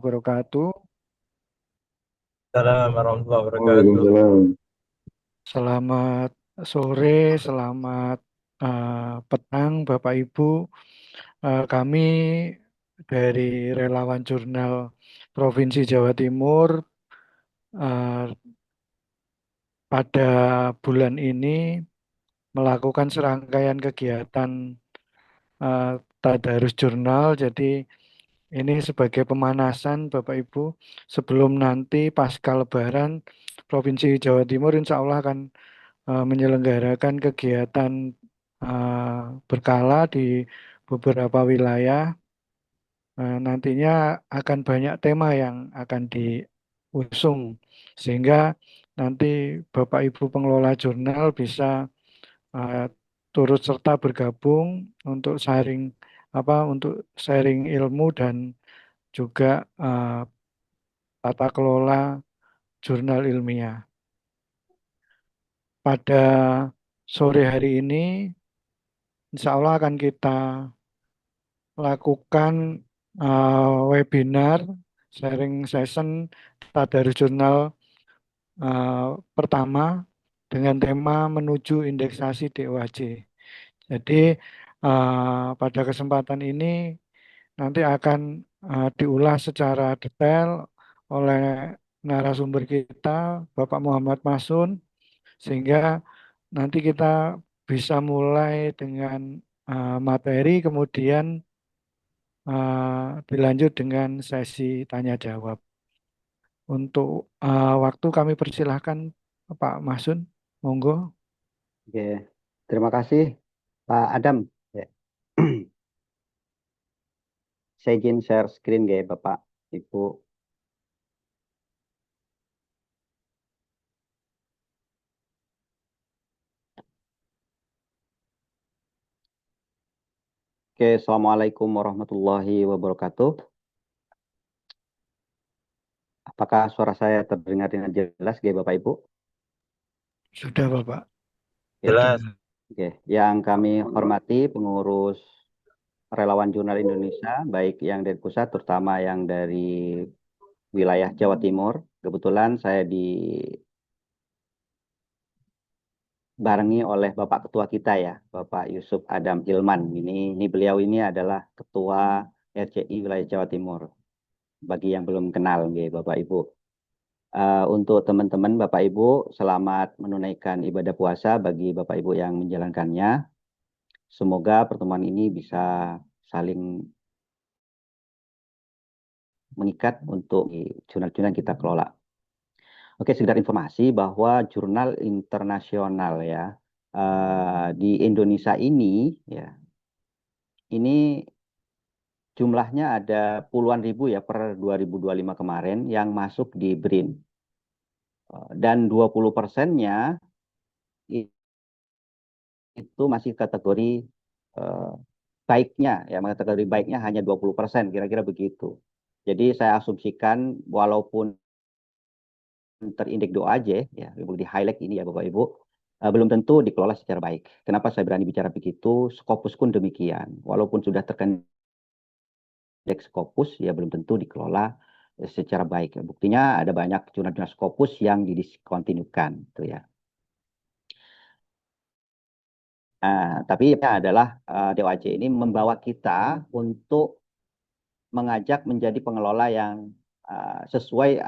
wabarakatuh. Assalamualaikum warahmatullahi wabarakatuh. Waalaikumsalam. Selamat sore, selamat petang, Bapak Ibu. Kami dari Relawan Jurnal Provinsi Jawa Timur eh, pada bulan ini melakukan serangkaian kegiatan eh, tadarus jurnal. Jadi ini sebagai pemanasan Bapak Ibu sebelum nanti pasca Lebaran Provinsi Jawa Timur insya Allah akan menyelenggarakan kegiatan berkala di beberapa wilayah. Nantinya akan banyak tema yang akan diusung sehingga nanti Bapak Ibu pengelola jurnal bisa eh, turut serta bergabung untuk untuk sharing ilmu dan juga tata kelola jurnal ilmiah. Pada sore hari ini insya Allah akan kita lakukan webinar sharing session Tadarus Jurnal eh, pertama dengan tema menuju indeksasi DOAJ. Jadi pada kesempatan ini nanti akan diulas secara detail oleh narasumber kita Bapak Muhammad Masun sehingga nanti kita bisa mulai dengan materi kemudian dilanjut dengan sesi tanya jawab. Untuk waktu kami persilahkan Pak Masun, monggo. Oke, terima kasih Pak Adam. Ya. Saya izin share screen ya Bapak, Ibu. Oke, Assalamualaikum warahmatullahi wabarakatuh. Apakah suara saya terdengar dengan jelas ya Bapak Ibu? Sudah Bapak Jelas. terdengar. Oke, yang kami hormati pengurus Relawan Jurnal Indonesia, baik yang dari pusat, terutama yang dari wilayah Jawa Timur. Kebetulan saya dibarengi oleh Bapak Ketua kita ya, Bapak Yusuf Adam Hilman. Ini beliau ini adalah Ketua RCI wilayah Jawa Timur. Bagi yang belum kenal, nggih, Bapak Ibu. Untuk teman-teman Bapak Ibu, selamat menunaikan ibadah puasa bagi Bapak Ibu yang menjalankannya. Semoga pertemuan ini bisa saling mengikat untuk jurnal-jurnal yang kita kelola. Oke, sekedar informasi bahwa jurnal internasional ya di Indonesia ini ya ini jumlahnya ada puluhan ribu ya per 2025 kemarin yang masuk di BRIN. Dan 20%-nya itu masih kategori eh, baiknya ya, kategori baiknya hanya 20%, kira-kira begitu. Jadi saya asumsikan walaupun terindeks DOAJ ya, di highlight ini ya Bapak Ibu, belum tentu dikelola secara baik. Kenapa saya berani bicara begitu? Scopus pun demikian. Walaupun sudah terkendali Scopus ya belum tentu dikelola secara baik. Buktinya ada banyak jurnal-jurnal Scopus yang didiskontinukan gitu ya. Tapi ini adalah DOAJ ini membawa kita untuk mengajak menjadi pengelola yang sesuai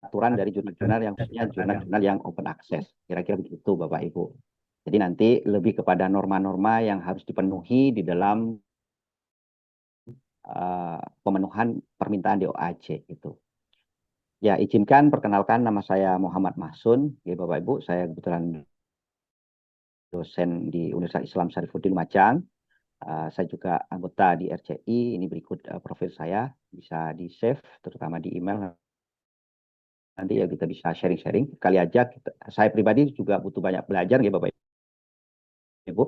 aturan dari jurnal-jurnal yang khususnya jurnal-jurnal yang open access. Kira-kira begitu Bapak Ibu. Jadi nanti lebih kepada norma-norma yang harus dipenuhi di dalam pemenuhan permintaan DOAJ itu. Ya, izinkan perkenalkan nama saya Muhammad Masun. Ya, Bapak Ibu, saya kebetulan dosen di Universitas Islam Syarifuddin Lumajang. Saya juga anggota di RCI. Ini berikut profil saya, bisa di-save, terutama di email. Nanti ya kita bisa sharing-sharing. Kali aja saya pribadi juga butuh banyak belajar ya Bapak Ibu.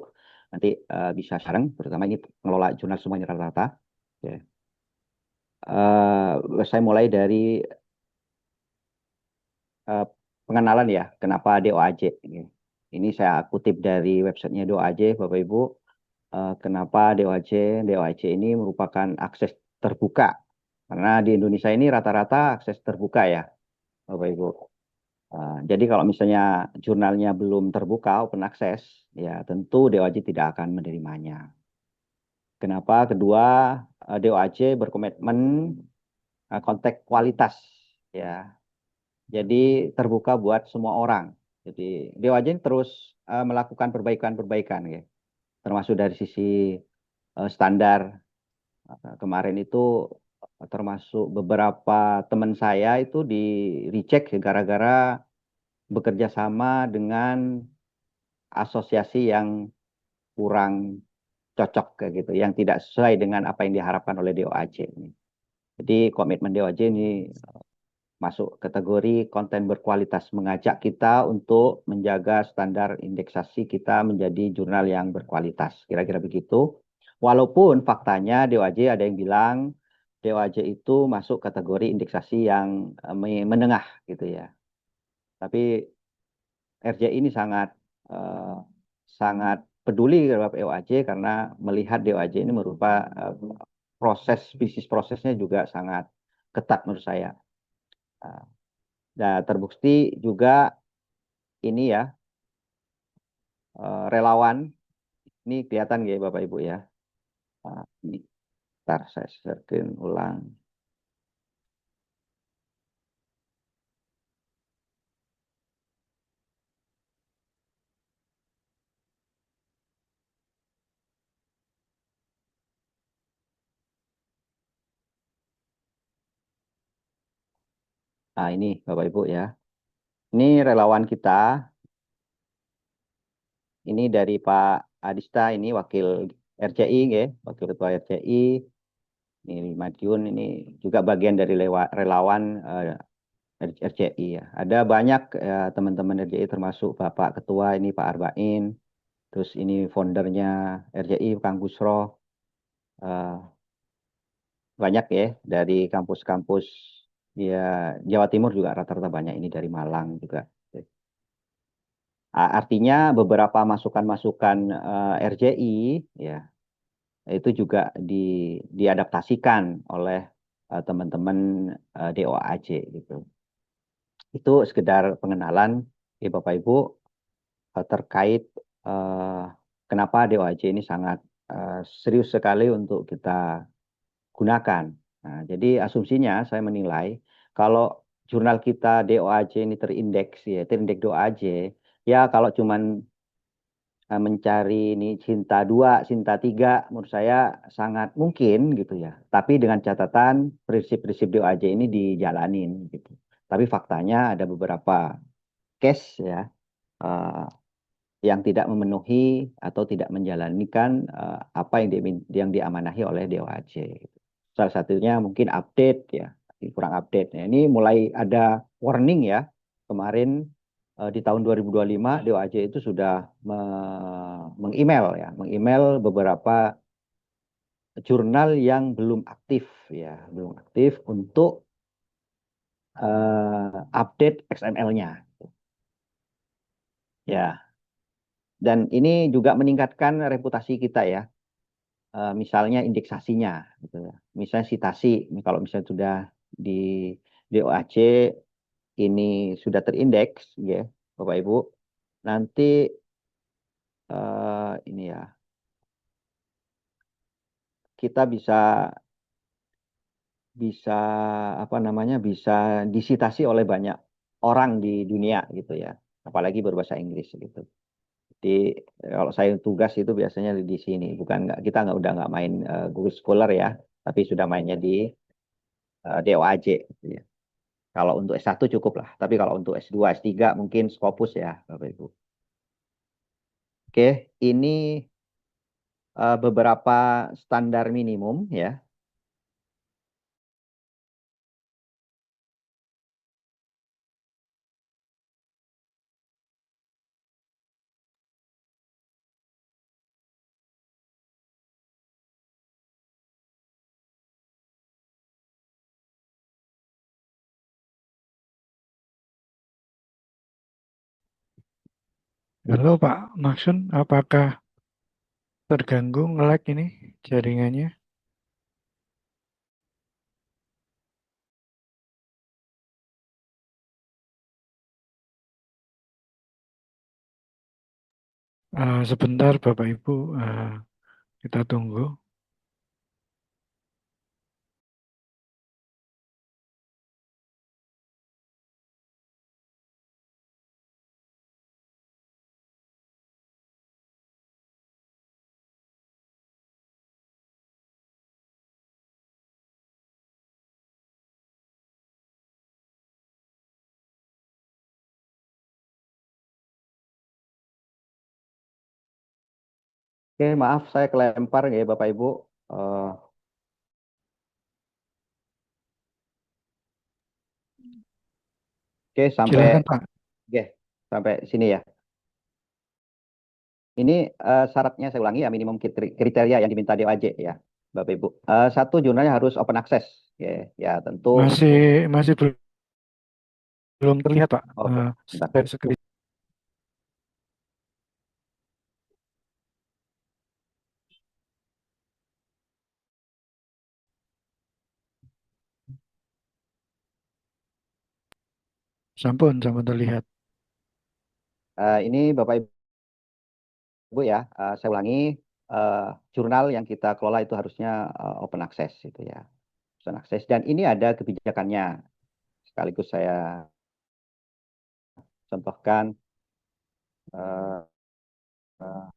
Nanti bisa sharing, terutama ini pengelola jurnal semuanya rata-rata. Ya. Saya mulai dari uh, pengenalan ya, kenapa DOAJ. Ini saya kutip dari websitenya DOAJ, Bapak Ibu. Kenapa DOAJ? DOAJ ini merupakan akses terbuka Karena di Indonesia ini rata-rata akses terbuka ya, Bapak Ibu. Jadi kalau misalnya jurnalnya belum terbuka, open access, ya tentu DOAJ tidak akan menerimanya. Kenapa? Kedua, DOAJ berkomitmen konteks kualitas, ya. Jadi terbuka buat semua orang. Jadi DOAJ terus melakukan perbaikan-perbaikan, ya. Termasuk dari sisi standar. Kemarin itu termasuk beberapa teman saya itu di recheck gara-gara bekerja sama dengan asosiasi yang kurang cocok kayak gitu, yang tidak sesuai dengan apa yang diharapkan oleh DOAJ ini. Jadi komitmen DOAJ ini masuk kategori konten berkualitas, mengajak kita untuk menjaga standar indeksasi kita menjadi jurnal yang berkualitas. Kira-kira begitu. Walaupun faktanya DOAJ ada yang bilang DOAJ itu masuk kategori indeksasi yang menengah gitu ya. Tapi RJI ini eh, sangat peduli terhadap DOAJ karena melihat DOAJ ini merupakan proses bisnis prosesnya juga sangat ketat menurut saya. Uh, Nah, terbukti juga ini ya relawan ini kelihatan ya Bapak Ibu ya. Ini ntar saya sharein ulang. Nah, ini Bapak Ibu ya. Ini relawan kita. Ini dari Pak Adista, ini wakil RCI ya, wakil ketua RCI. Ini Madiun ini juga bagian dari relawan RCI ya. Ada banyak teman-teman RCI termasuk Bapak Ketua ini Pak Arbain, terus ini foundernya RCI Kang Busro, eh, banyak ya dari kampus-kampus ya Jawa Timur juga rata-rata banyak ini dari Malang juga. Artinya beberapa masukan-masukan RJI ya itu juga diadaptasikan oleh teman-teman DOAJ gitu. Itu sekedar pengenalan ya Bapak Ibu terkait eh, kenapa DOAJ ini sangat serius sekali untuk kita gunakan. Nah, jadi asumsinya saya menilai kalau jurnal kita DOAJ ini terindeks ya, terindeks DOAJ, ya kalau cuman mencari ini Cinta 2, Cinta 3 menurut saya sangat mungkin gitu ya. Tapi dengan catatan prinsip-prinsip DOAJ ini dijalanin gitu. Tapi faktanya ada beberapa case ya eh, yang tidak memenuhi atau tidak menjalankan apa yang diamanahi oleh DOAJ. Salah satunya mungkin update ya, kurang update. Nah, ini mulai ada warning ya. Kemarin di tahun 2025 DOAJ itu sudah meng-email ya, meng-email beberapa jurnal yang belum aktif ya, belum aktif untuk update XML-nya. Ya, dan ini juga meningkatkan reputasi kita ya. Misalnya indeksasinya gitu ya. Misalnya sitasi, kalau misalnya sudah di DOAC ini sudah terindeks ya Bapak Ibu, nanti ini ya kita bisa bisa apa namanya bisa disitasi oleh banyak orang di dunia gitu ya, apalagi berbahasa Inggris gitu. Jadi kalau saya tugas itu biasanya di sini, bukan nggak kita nggak main Google Scholar ya, tapi sudah mainnya di DOAJ. Gitu ya. Kalau untuk S1 cukup lah, tapi kalau untuk S2, S3 mungkin Scopus ya, Bapak Ibu. Oke, ini beberapa standar minimum ya. Halo Pak Maksud, apakah terganggu nge-lag ini jaringannya? Sebentar Bapak Ibu, kita tunggu. Oke, maaf saya kelempar ya Bapak Ibu. Eh, oke, Silahkan sampai Pak. oke, sampai sini ya. Ini syaratnya saya ulangi ya, minimum kriteria yang diminta DOAJ ya, Bapak Ibu. Satu, jurnalnya harus open access. Ya, ya tentu. Masih masih belum terlihat Pak. Oke, bentar. Screen sampun terlihat. Ini Bapak Ibu ya, saya ulangi, eh, jurnal yang kita kelola itu harusnya open access itu ya, open access. Dan ini ada kebijakannya. Sekaligus saya contohkan. eh, eh,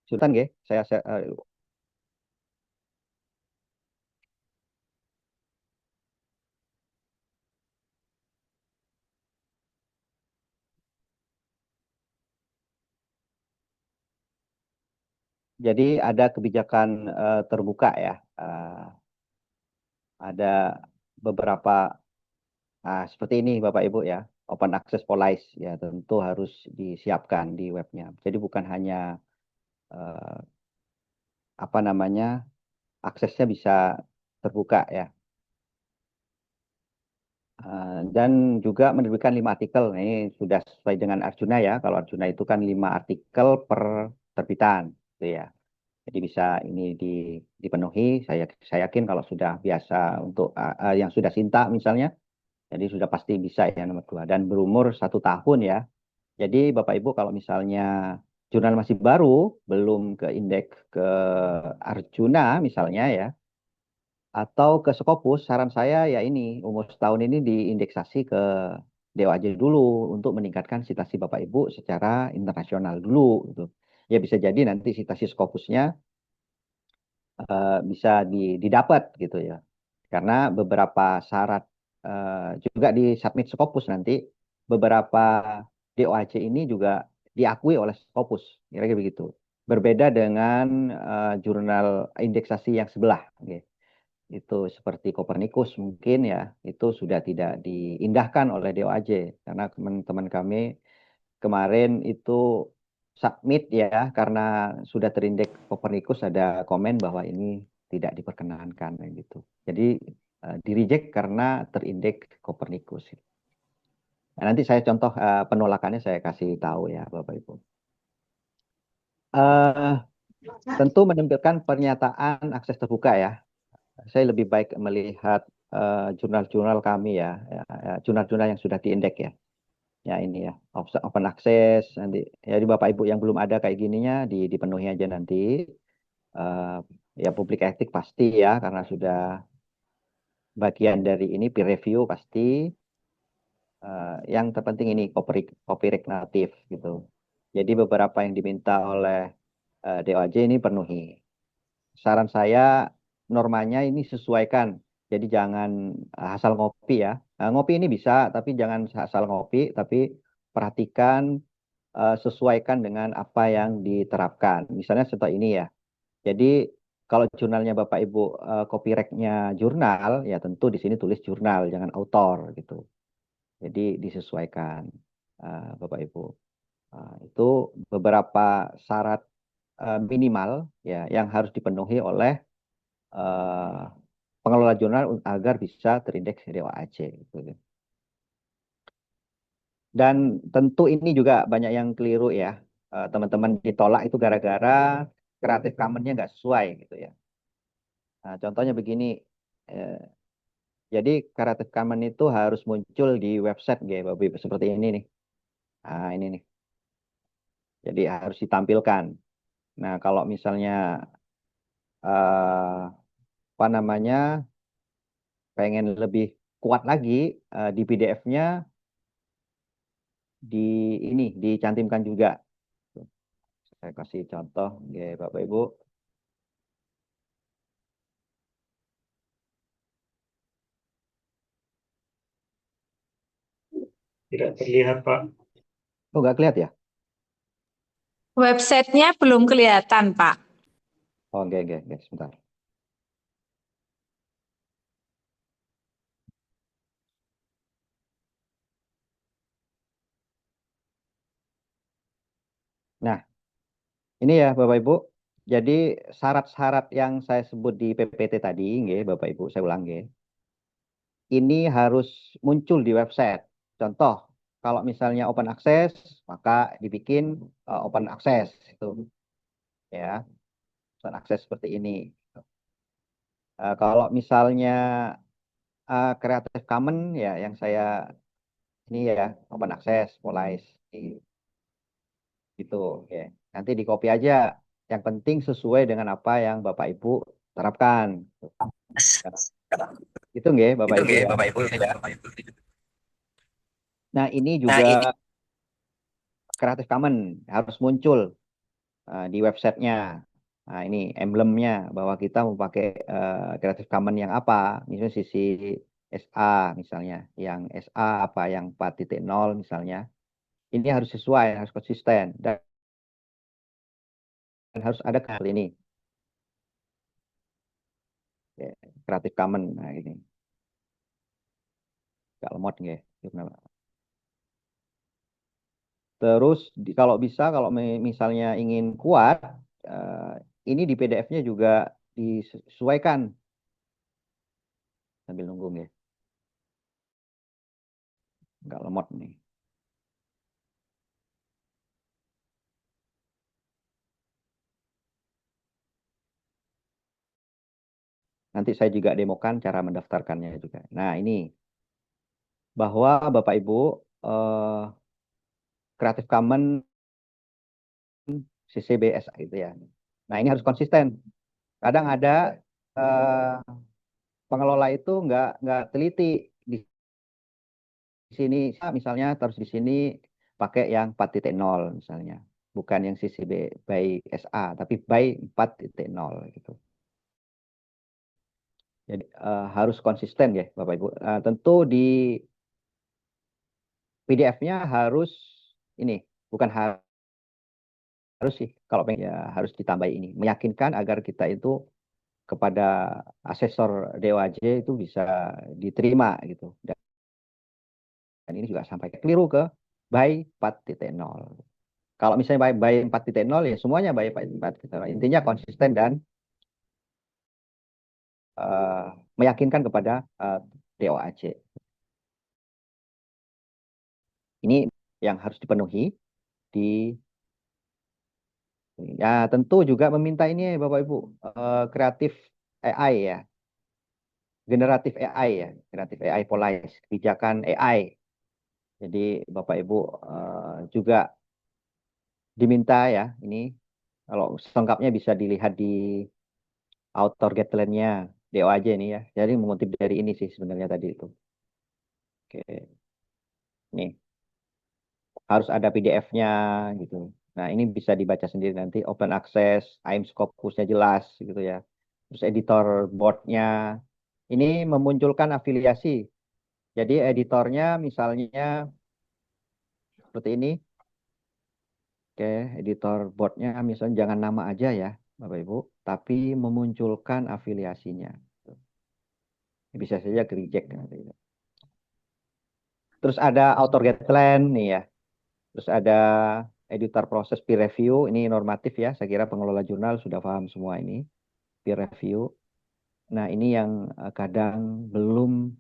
Sultan nggih, jadi ada kebijakan terbuka ya. Ada beberapa seperti ini Bapak Ibu ya, open access policy ya tentu harus disiapkan di webnya. Jadi bukan hanya eh, apa namanya, aksesnya bisa terbuka ya. Dan juga menerbitkan 5 artikel. Nah, ini sudah sesuai dengan Arjuna ya. Kalau Arjuna itu kan 5 artikel per terbitan, gitu ya. Jadi bisa ini dipenuhi. Saya yakin kalau sudah biasa untuk yang sudah Sinta misalnya, jadi sudah pasti bisa ya nomor 2. Dan berumur 1 tahun ya. Jadi Bapak Ibu kalau misalnya jurnal masih baru, belum ke indeks ke Arjuna misalnya ya, atau ke Scopus, saran saya ya ini, umur setahun ini diindeksasi ke DOAJ dulu untuk meningkatkan citasi Bapak Ibu secara internasional dulu gitu. Ya bisa jadi nanti citasi Scopusnya bisa didapat gitu ya. Karena beberapa syarat juga di submit Scopus nanti, beberapa DOAJ ini juga diakui oleh Scopus, kira-kira begitu. Berbeda dengan jurnal indeksasi yang sebelah. Oke. Itu seperti Kopernikus mungkin ya, itu sudah tidak diindahkan oleh DOAJ karena teman-teman kami kemarin itu submit ya, karena sudah terindeks Kopernikus ada komen bahwa ini tidak diperkenankan kayak gitu. Jadi di reject karena terindeks Kopernikus. Nah, nanti saya contoh penolakannya saya kasih tahu ya Bapak Ibu. Eh, Tentu menampilkan pernyataan akses terbuka ya. Saya lebih baik melihat jurnal-jurnal kami ya, jurnal-jurnal yang sudah diindeks ya. Ya ini ya, open access nanti. Jadi Bapak Ibu yang belum ada kayak gininya dipenuhi aja nanti. Eh, Ya public etik pasti ya, karena sudah bagian dari ini peer review pasti. Yang terpenting ini copyright natif gitu. Jadi beberapa yang diminta oleh DOAJ ini penuhi. Saran saya normanya ini sesuaikan. Jadi jangan asal ngopi ya. Ngopi ini bisa, tapi jangan asal ngopi, tapi perhatikan, sesuaikan dengan apa yang diterapkan. Misalnya seperti ini ya. Jadi kalau jurnalnya Bapak Ibu copyright-nya jurnal, ya tentu di sini tulis jurnal, jangan autor gitu. Jadi disesuaikan Bapak Ibu. Itu beberapa syarat minimal ya yang harus dipenuhi oleh eh, pengelola jurnal agar bisa terindeks DOAC. Gitu. Dan tentu ini juga banyak yang keliru ya. Teman-teman ditolak itu gara-gara Creative Commons-nya nggak sesuai gitu ya. Nah, contohnya begini, eh, Jadi Creative Commons itu harus muncul di website gitu, Bapak Ibu, seperti ini nih. Nah, ini nih. Jadi harus ditampilkan. Nah, kalau misalnya apa namanya pengen lebih kuat lagi di PDF-nya di ini dicantumkan juga. Saya kasih contoh, ya, Bapak Ibu. Tidak terlihat, Pak. Oh, nggak kelihatan ya? Websitenya belum kelihatan, Pak. Oh, oke, sebentar. Nah, ini ya Bapak Ibu. Jadi syarat-syarat yang saya sebut di PPT tadi, nggih, Bapak Ibu, saya ulang nggih. Ini harus muncul di website. Contoh, kalau misalnya open access, maka dibikin open access itu ya, open access seperti ini. Kalau misalnya Creative Commons ya yang saya ini ya open access mulai gitu ya. Nanti di copy aja. Yang penting sesuai dengan apa yang Bapak Ibu terapkan. Itu nggih Bapak Itu Ibu nggih, ya. Bapak Ibu ya. Nah, ini Nah, juga ini Creative Commons harus muncul di websitenya. Nah, ini emblemnya bahwa kita mau pakai Creative Commons yang apa. Misalnya sisi SA misalnya, yang SA apa yang 4.0 misalnya. Ini harus sesuai, harus konsisten dan harus ada kali ini. Oke, Creative Commons. Nah, ini. Gak lemot nggih. Terus kalau bisa, kalau misalnya ingin kuat, ini di PDF-nya juga disesuaikan sambil nunggu ya, nggak lemot nih. Nanti saya juga demokan cara mendaftarkannya juga. Nah ini bahwa Bapak Ibu Creative Commons CC BY gitu ya. Nah ini harus konsisten. Kadang ada eh, pengelola itu nggak teliti di sini misalnya terus di sini pakai yang 4.0 misalnya, bukan yang CC by SA tapi by 4.0 gitu. Jadi harus konsisten ya Bapak Ibu. Tentu di PDF-nya harus ini, bukan harus sih kalau pengen ya harus ditambah ini, meyakinkan agar kita itu kepada asesor DOAJ itu bisa diterima gitu. Dan ini juga sampai keliru ke by 4.0. Kalau misalnya by 4.0 ya semuanya by 4.0. Intinya konsisten dan meyakinkan kepada DOAJ. Ini yang harus dipenuhi di ya tentu juga meminta ini Bapak Ibu kreatif AI ya, generatif AI ya, generatif AI Police, kebijakan AI. Jadi Bapak Ibu juga diminta ya ini kalau selengkapnya bisa dilihat di author guideline-nya DOAJ ini ya. Jadi mengutip dari ini sih sebenarnya tadi itu. Oke, nih harus ada PDF-nya gitu. Nah, ini bisa dibaca sendiri nanti open access, AIM Scopus-nya jelas gitu ya. Terus editor board-nya ini memunculkan afiliasi. Jadi editornya misalnya seperti ini. Oke, editor board-nya misalnya jangan nama aja ya, Bapak Ibu, tapi memunculkan afiliasinya. Bisa saja reject nanti. Terus ada author guideline nih ya. Terus ada editor proses peer review, ini normatif ya, saya kira pengelola jurnal sudah paham semua ini, peer review. Nah ini yang kadang belum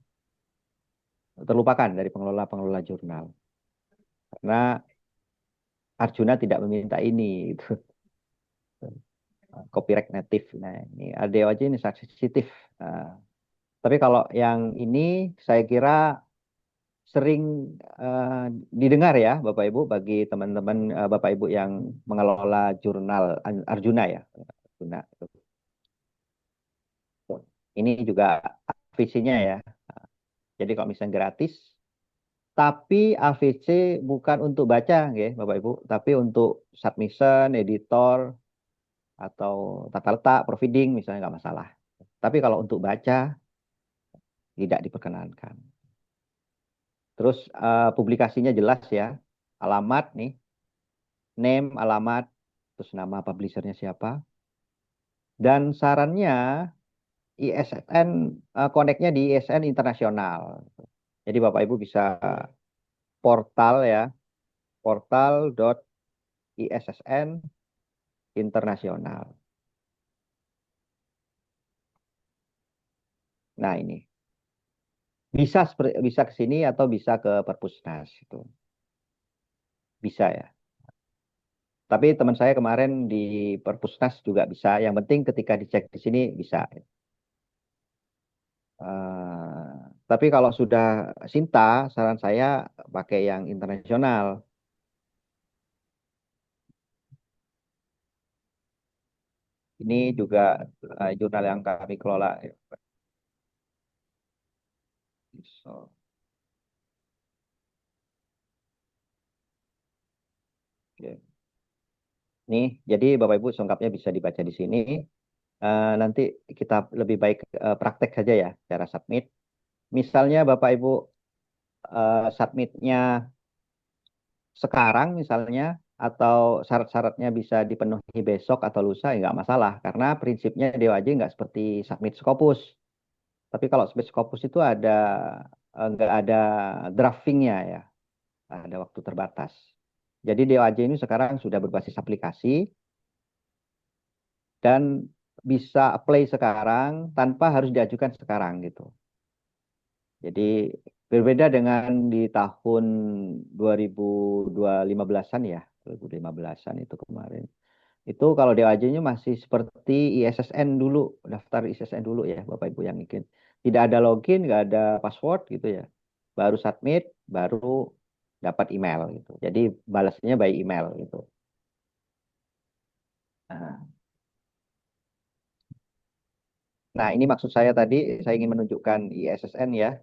terlupakan dari pengelola-pengelola jurnal. Karena Arjuna tidak meminta ini, itu copyright native. Nah ini ADO aja ini sensitif. Tapi kalau yang ini saya kira sering didengar ya Bapak Ibu bagi teman-teman Bapak Ibu yang mengelola jurnal Arjuna ya. Arjuna. Ini juga visinya ya. Jadi kalau misalnya gratis, tapi AVC bukan untuk baca, ya, Bapak Ibu, tapi untuk submission, editor, atau tata letak, proofreading misalnya nggak masalah. Tapi kalau untuk baca, tidak diperkenankan. Terus publikasinya jelas ya, alamat nih, name, alamat, terus nama publishernya siapa. Dan sarannya ISSN, connect-nya di ISSN internasional. Jadi Bapak Ibu bisa portal ya, portal.issn internasional. Nah ini bisa ke sini atau bisa ke Perpusnas itu bisa ya. Tapi teman saya kemarin di Perpusnas juga bisa. Yang penting ketika dicek di sini bisa. Tapi kalau sudah Sinta, saran saya pakai yang internasional. Ini juga jurnal yang kami kelola. So, oke. Nih, jadi Bapak Ibu selengkapnya bisa dibaca di sini. Nanti kita lebih baik praktek saja ya cara submit. Misalnya Bapak Ibu submitnya sekarang misalnya atau syarat-syaratnya bisa dipenuhi besok atau lusa ya nggak masalah karena prinsipnya DOAJ nggak seperti submit Scopus. Tapi kalau submit Scopus itu ada nggak ada draftingnya ya, ada waktu terbatas. Jadi DOAJ ini sekarang sudah berbasis aplikasi dan bisa apply sekarang tanpa harus diajukan sekarang gitu. Jadi berbeda dengan di tahun 2015-an ya, 2015-an itu kemarin. Itu kalau DOAJ-nya masih seperti ISSN dulu, daftar ISSN dulu ya, Bapak Ibu yang ingin. Tidak ada login, nggak ada password gitu ya. Baru submit, baru dapat email gitu. Jadi balasnya by email gitu. Nah, nah, ini maksud saya tadi, saya ingin menunjukkan ISSN ya.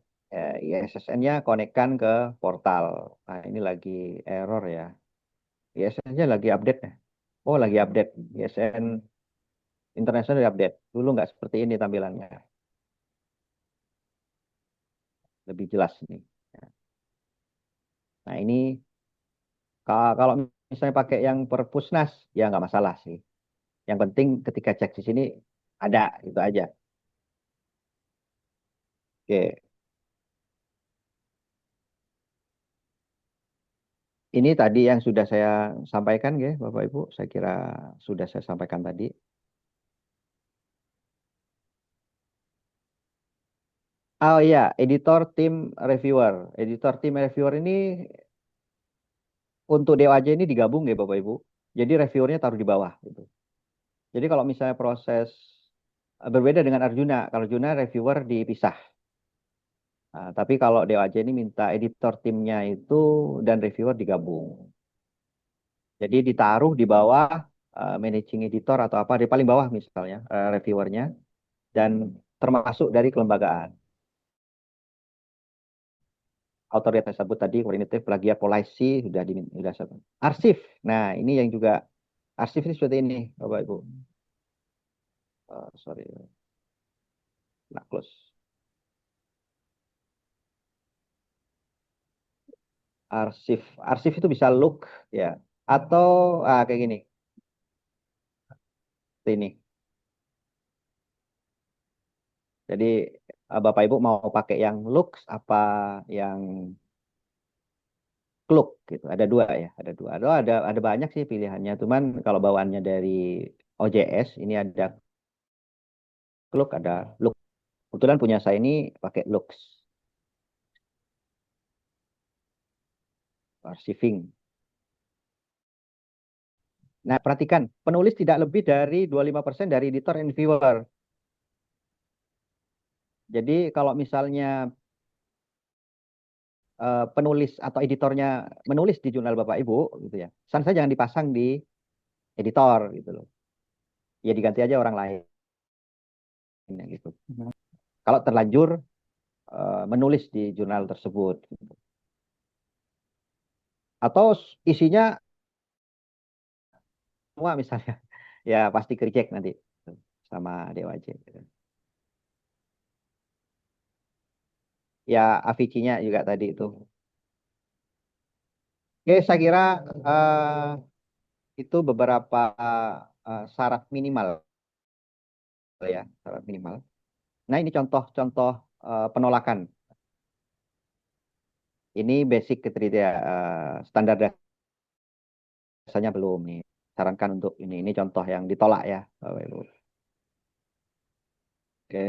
ISSN-nya konekkan ke portal. Nah, ini lagi error ya. ISSN-nya lagi update ya. Oh, lagi update. ISSN International update. Dulu nggak seperti ini tampilannya. Lebih jelas nih. Nah, ini kalau misalnya pakai yang Perpusnas, ya nggak masalah sih. Yang penting ketika cek di sini ada, itu aja. Oke. Ini tadi yang sudah saya sampaikan ya, Bapak Ibu. Saya kira sudah saya sampaikan tadi. Oh iya, editor tim reviewer. Editor tim reviewer ini untuk DOAJ ini digabung ya Bapak Ibu. Jadi reviewernya taruh di bawah gitu. Jadi kalau misalnya proses berbeda dengan Arjuna, kalau Arjuna reviewer dipisah. Nah, tapi kalau DOAJ ini minta editor timnya itu dan reviewer digabung. Jadi ditaruh di bawah managing editor atau apa di paling bawah misalnya reviewernya dan termasuk dari kelembagaan. Otoritas tersebut tadi koordinatif plagiat polisi sudah sebut. Arsip. Nah, ini yang juga arsip ini seperti ini, Bapak Ibu. Sorry, nah close. Arsip, arsip itu bisa look ya, atau kayak gini, seperti ini. Jadi Bapak Ibu mau pakai yang looks apa yang Klook gitu. Ada dua ya, ada dua. Ada banyak sih pilihannya. Cuman kalau bawaannya dari OJS ini ada Klook, ada Look. Kebetulan punya saya ini pakai Looks Archiving. Nah, perhatikan, penulis tidak lebih dari 25% dari editor and viewer. Jadi kalau misalnya penulis atau editornya menulis di jurnal Bapak Ibu gitu ya, pesan saya jangan dipasang di editor gitu loh. Ya diganti aja orang lain ya, gitu. Kalau terlanjur menulis di jurnal tersebut gitu. Atau isinya semua misalnya ya pasti ke reject nanti gitu, sama DOAJ gitu. Ya AVC-nya juga tadi itu. Oke, saya kira itu beberapa syarat minimal ya, syarat minimal. Nah, ini contoh-contoh penolakan. Ini basic kriteria standar dasarnya belum nih. Sarankan untuk ini. Ini contoh yang ditolak ya, Bapak Ibu. Oke.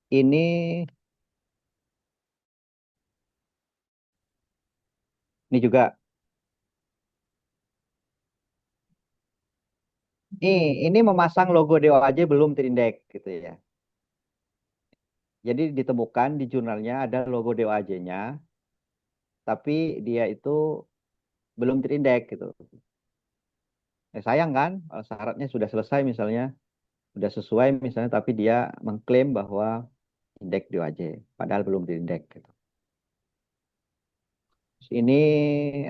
Ini juga ini memasang logo DOAJ belum terindeks gitu ya. Jadi ditemukan di jurnalnya ada logo DOAJ-nya, tapi dia itu belum terindeks gitu. Sayang kan, kalau syaratnya sudah selesai misalnya, sudah sesuai misalnya, tapi dia mengklaim bahwa indeks DOAJ, padahal belum diindeks gitu. Terus ini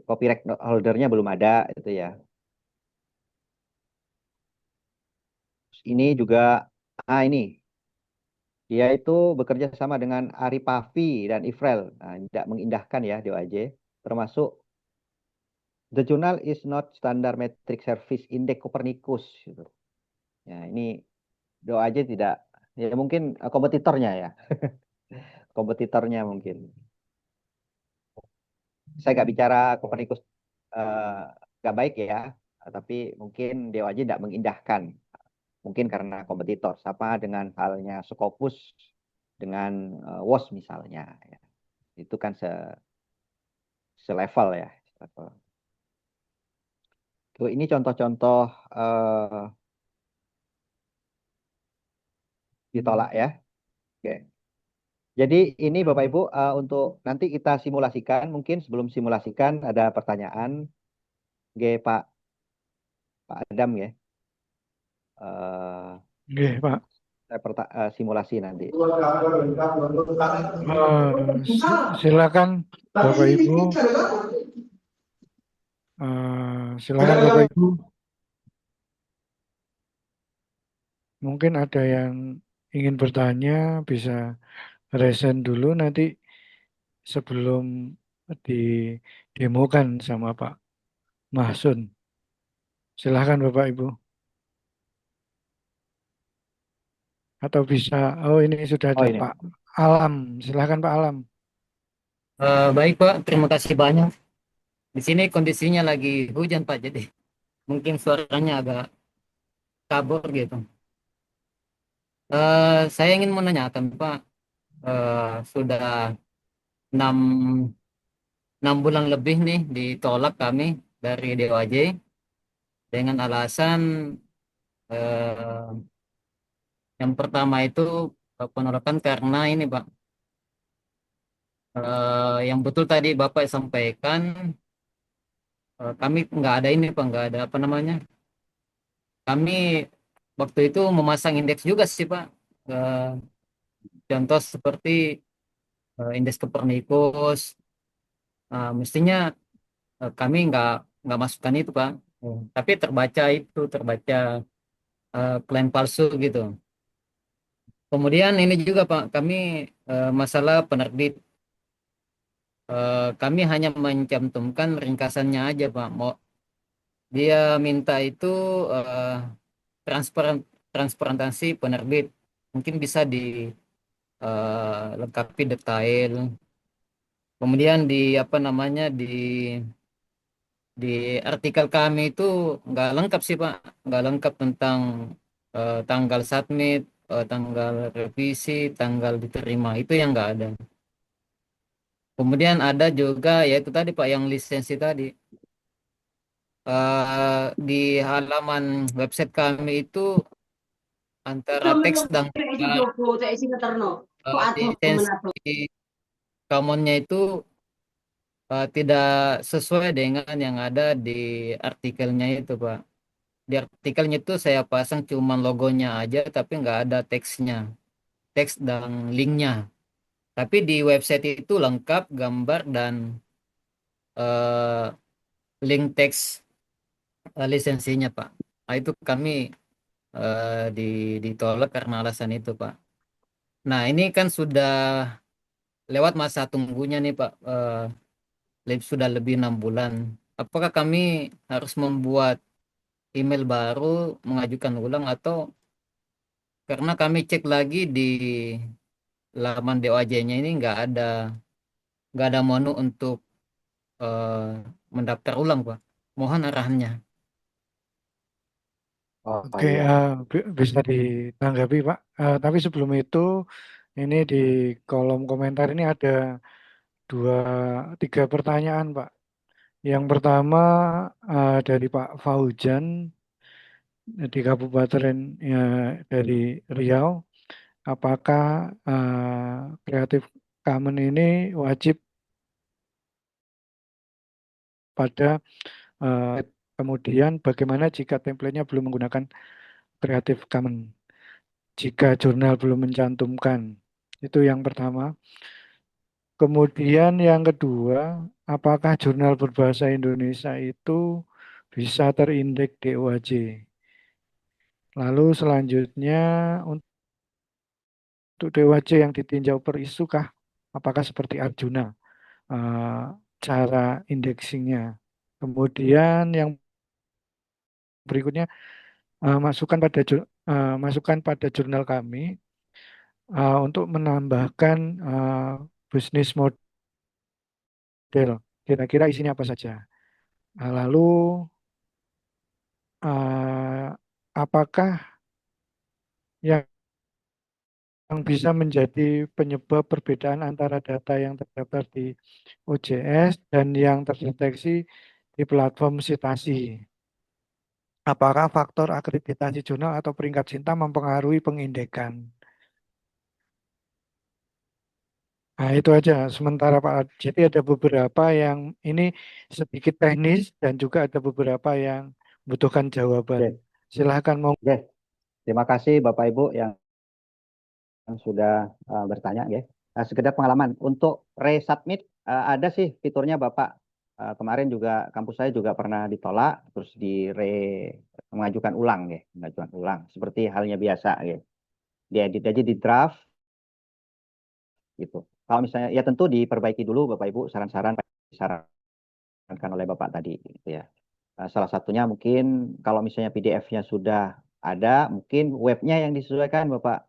copyright holdernya belum ada itu ya. Terus ini juga, ini dia itu bekerja sama dengan Aripavi dan Ifrel. Nah, tidak mengindahkan ya DOAJ, termasuk the journal is not standard metric service index Copernicus gitu. Ya, ini DOAJ tidak, ya mungkin kompetitornya ya, kompetitornya mungkin. Saya nggak bicara Copernicus eh, nggak baik ya, tapi mungkin DOAJ tidak mengindahkan, mungkin karena kompetitor. Sama dengan halnya Scopus dengan WOS misalnya, ya. Itu kan selevel ya. Selevel. Tuh, ini contoh-contoh ditolak ya. Oke. Jadi ini Bapak Ibu untuk nanti kita simulasikan. Mungkin sebelum simulasikan ada pertanyaan, Pak Adam ya. Eh, Oke, Pak. simulasi nanti. Silakan Bapak Ibu. Silakan Bapak Ibu. Mungkin ada yang ingin bertanya, bisa resen dulu nanti sebelum didemokan sama Pak Mahsun. Silakan Bapak Ibu. Atau bisa, oh ini sudah Oh ada ini. Pak Alam. Silakan Pak Alam. Baik Pak, terima kasih banyak. Di sini kondisinya lagi hujan Pak, jadi mungkin suaranya agak kabur gitu. Saya ingin menanyakan Pak, sudah 6, 6 bulan lebih nih ditolak kami dari DOAJ dengan alasan eh, yang pertama itu penolakan karena ini Pak, yang betul tadi Bapak sampaikan, kami nggak ada ini Pak, nggak ada apa namanya. Kami waktu itu memasang indeks juga sih Pak. Eh, Contoh seperti indeks Copernicus. Mestinya kami nggak masukkan itu Pak. Tapi terbaca klaim palsu gitu. Kemudian ini juga Pak, kami masalah penerbit. Kami hanya mencantumkan ringkasannya aja Pak. Mau dia minta itu eh, transparan transparansi penerbit. Mungkin bisa dilengkapi detail. Kemudian di apa namanya di artikel kami itu nggak lengkap sih Pak, nggak lengkap tentang tanggal submit, tanggal revisi, tanggal diterima itu yang nggak ada. Kemudian ada juga yaitu tadi Pak yang lisensi tadi. di halaman website kami itu antara teks dan gambar, di lisensi Kamonnya itu tidak sesuai dengan yang ada di artikelnya itu, Pak. Di artikelnya itu saya pasang cuma logonya aja, tapi nggak ada teksnya, teks dan linknya. Tapi di website itu lengkap gambar dan eh, link teks lisensinya, Pak. Nah, itu kami ditolak karena alasan itu, Pak. Nah, ini kan sudah lewat masa tunggunya nih, Pak. Sudah lebih 6 bulan. Apakah kami harus membuat email baru, mengajukan ulang, atau karena kami cek lagi di laman DOAJ-nya ini nggak ada menu untuk eh, mendaftar ulang, Pak. Mohon arahannya. Oh Oke, iya. bisa ditanggapi, Pak. Tapi sebelum itu, ini di kolom komentar ini ada dua, tiga pertanyaan, Pak. Yang pertama dari Pak Fauzan di Kabupaten dari Riau, apakah Creative Commons ini wajib pada kemudian bagaimana jika templatenya belum menggunakan Creative Commons? Jika jurnal belum mencantumkan, itu yang pertama. Kemudian yang kedua, apakah jurnal berbahasa Indonesia itu bisa terindeks DOAJ? Lalu selanjutnya untuk DOAJ yang ditinjau per isu kah? Apakah seperti Arjuna eh, cara indeksingnya? Kemudian yang berikutnya masukan pada jurnal kami untuk menambahkan bisnis model. Kira-kira isinya apa saja? Lalu eh, apakah yang bisa menjadi penyebab perbedaan antara data yang terdaftar di OJS dan yang terdeteksi di platform Citasi? Apakah faktor akreditasi jurnal atau peringkat Sinta mempengaruhi pengindekan? Nah, itu aja. Sementara Pak jadi ada beberapa yang ini sedikit teknis dan juga ada beberapa yang membutuhkan jawaban. Oke. Silahkan mau. Oke. Terima kasih Bapak Ibu yang sudah bertanya, ya. Sekedar pengalaman untuk resubmit ada sih fiturnya Bapak. Kemarin juga kampus saya juga pernah ditolak, terus mengajukan ulang, ya, mengajukan ulang seperti halnya biasa, ya. Diedit aja di draft gitu. Kalau misalnya ya tentu diperbaiki dulu Bapak Ibu saran-saran disarankan oleh Bapak tadi, gitu ya. Salah satunya mungkin kalau misalnya PDF-nya sudah ada, mungkin webnya yang disesuaikan Bapak,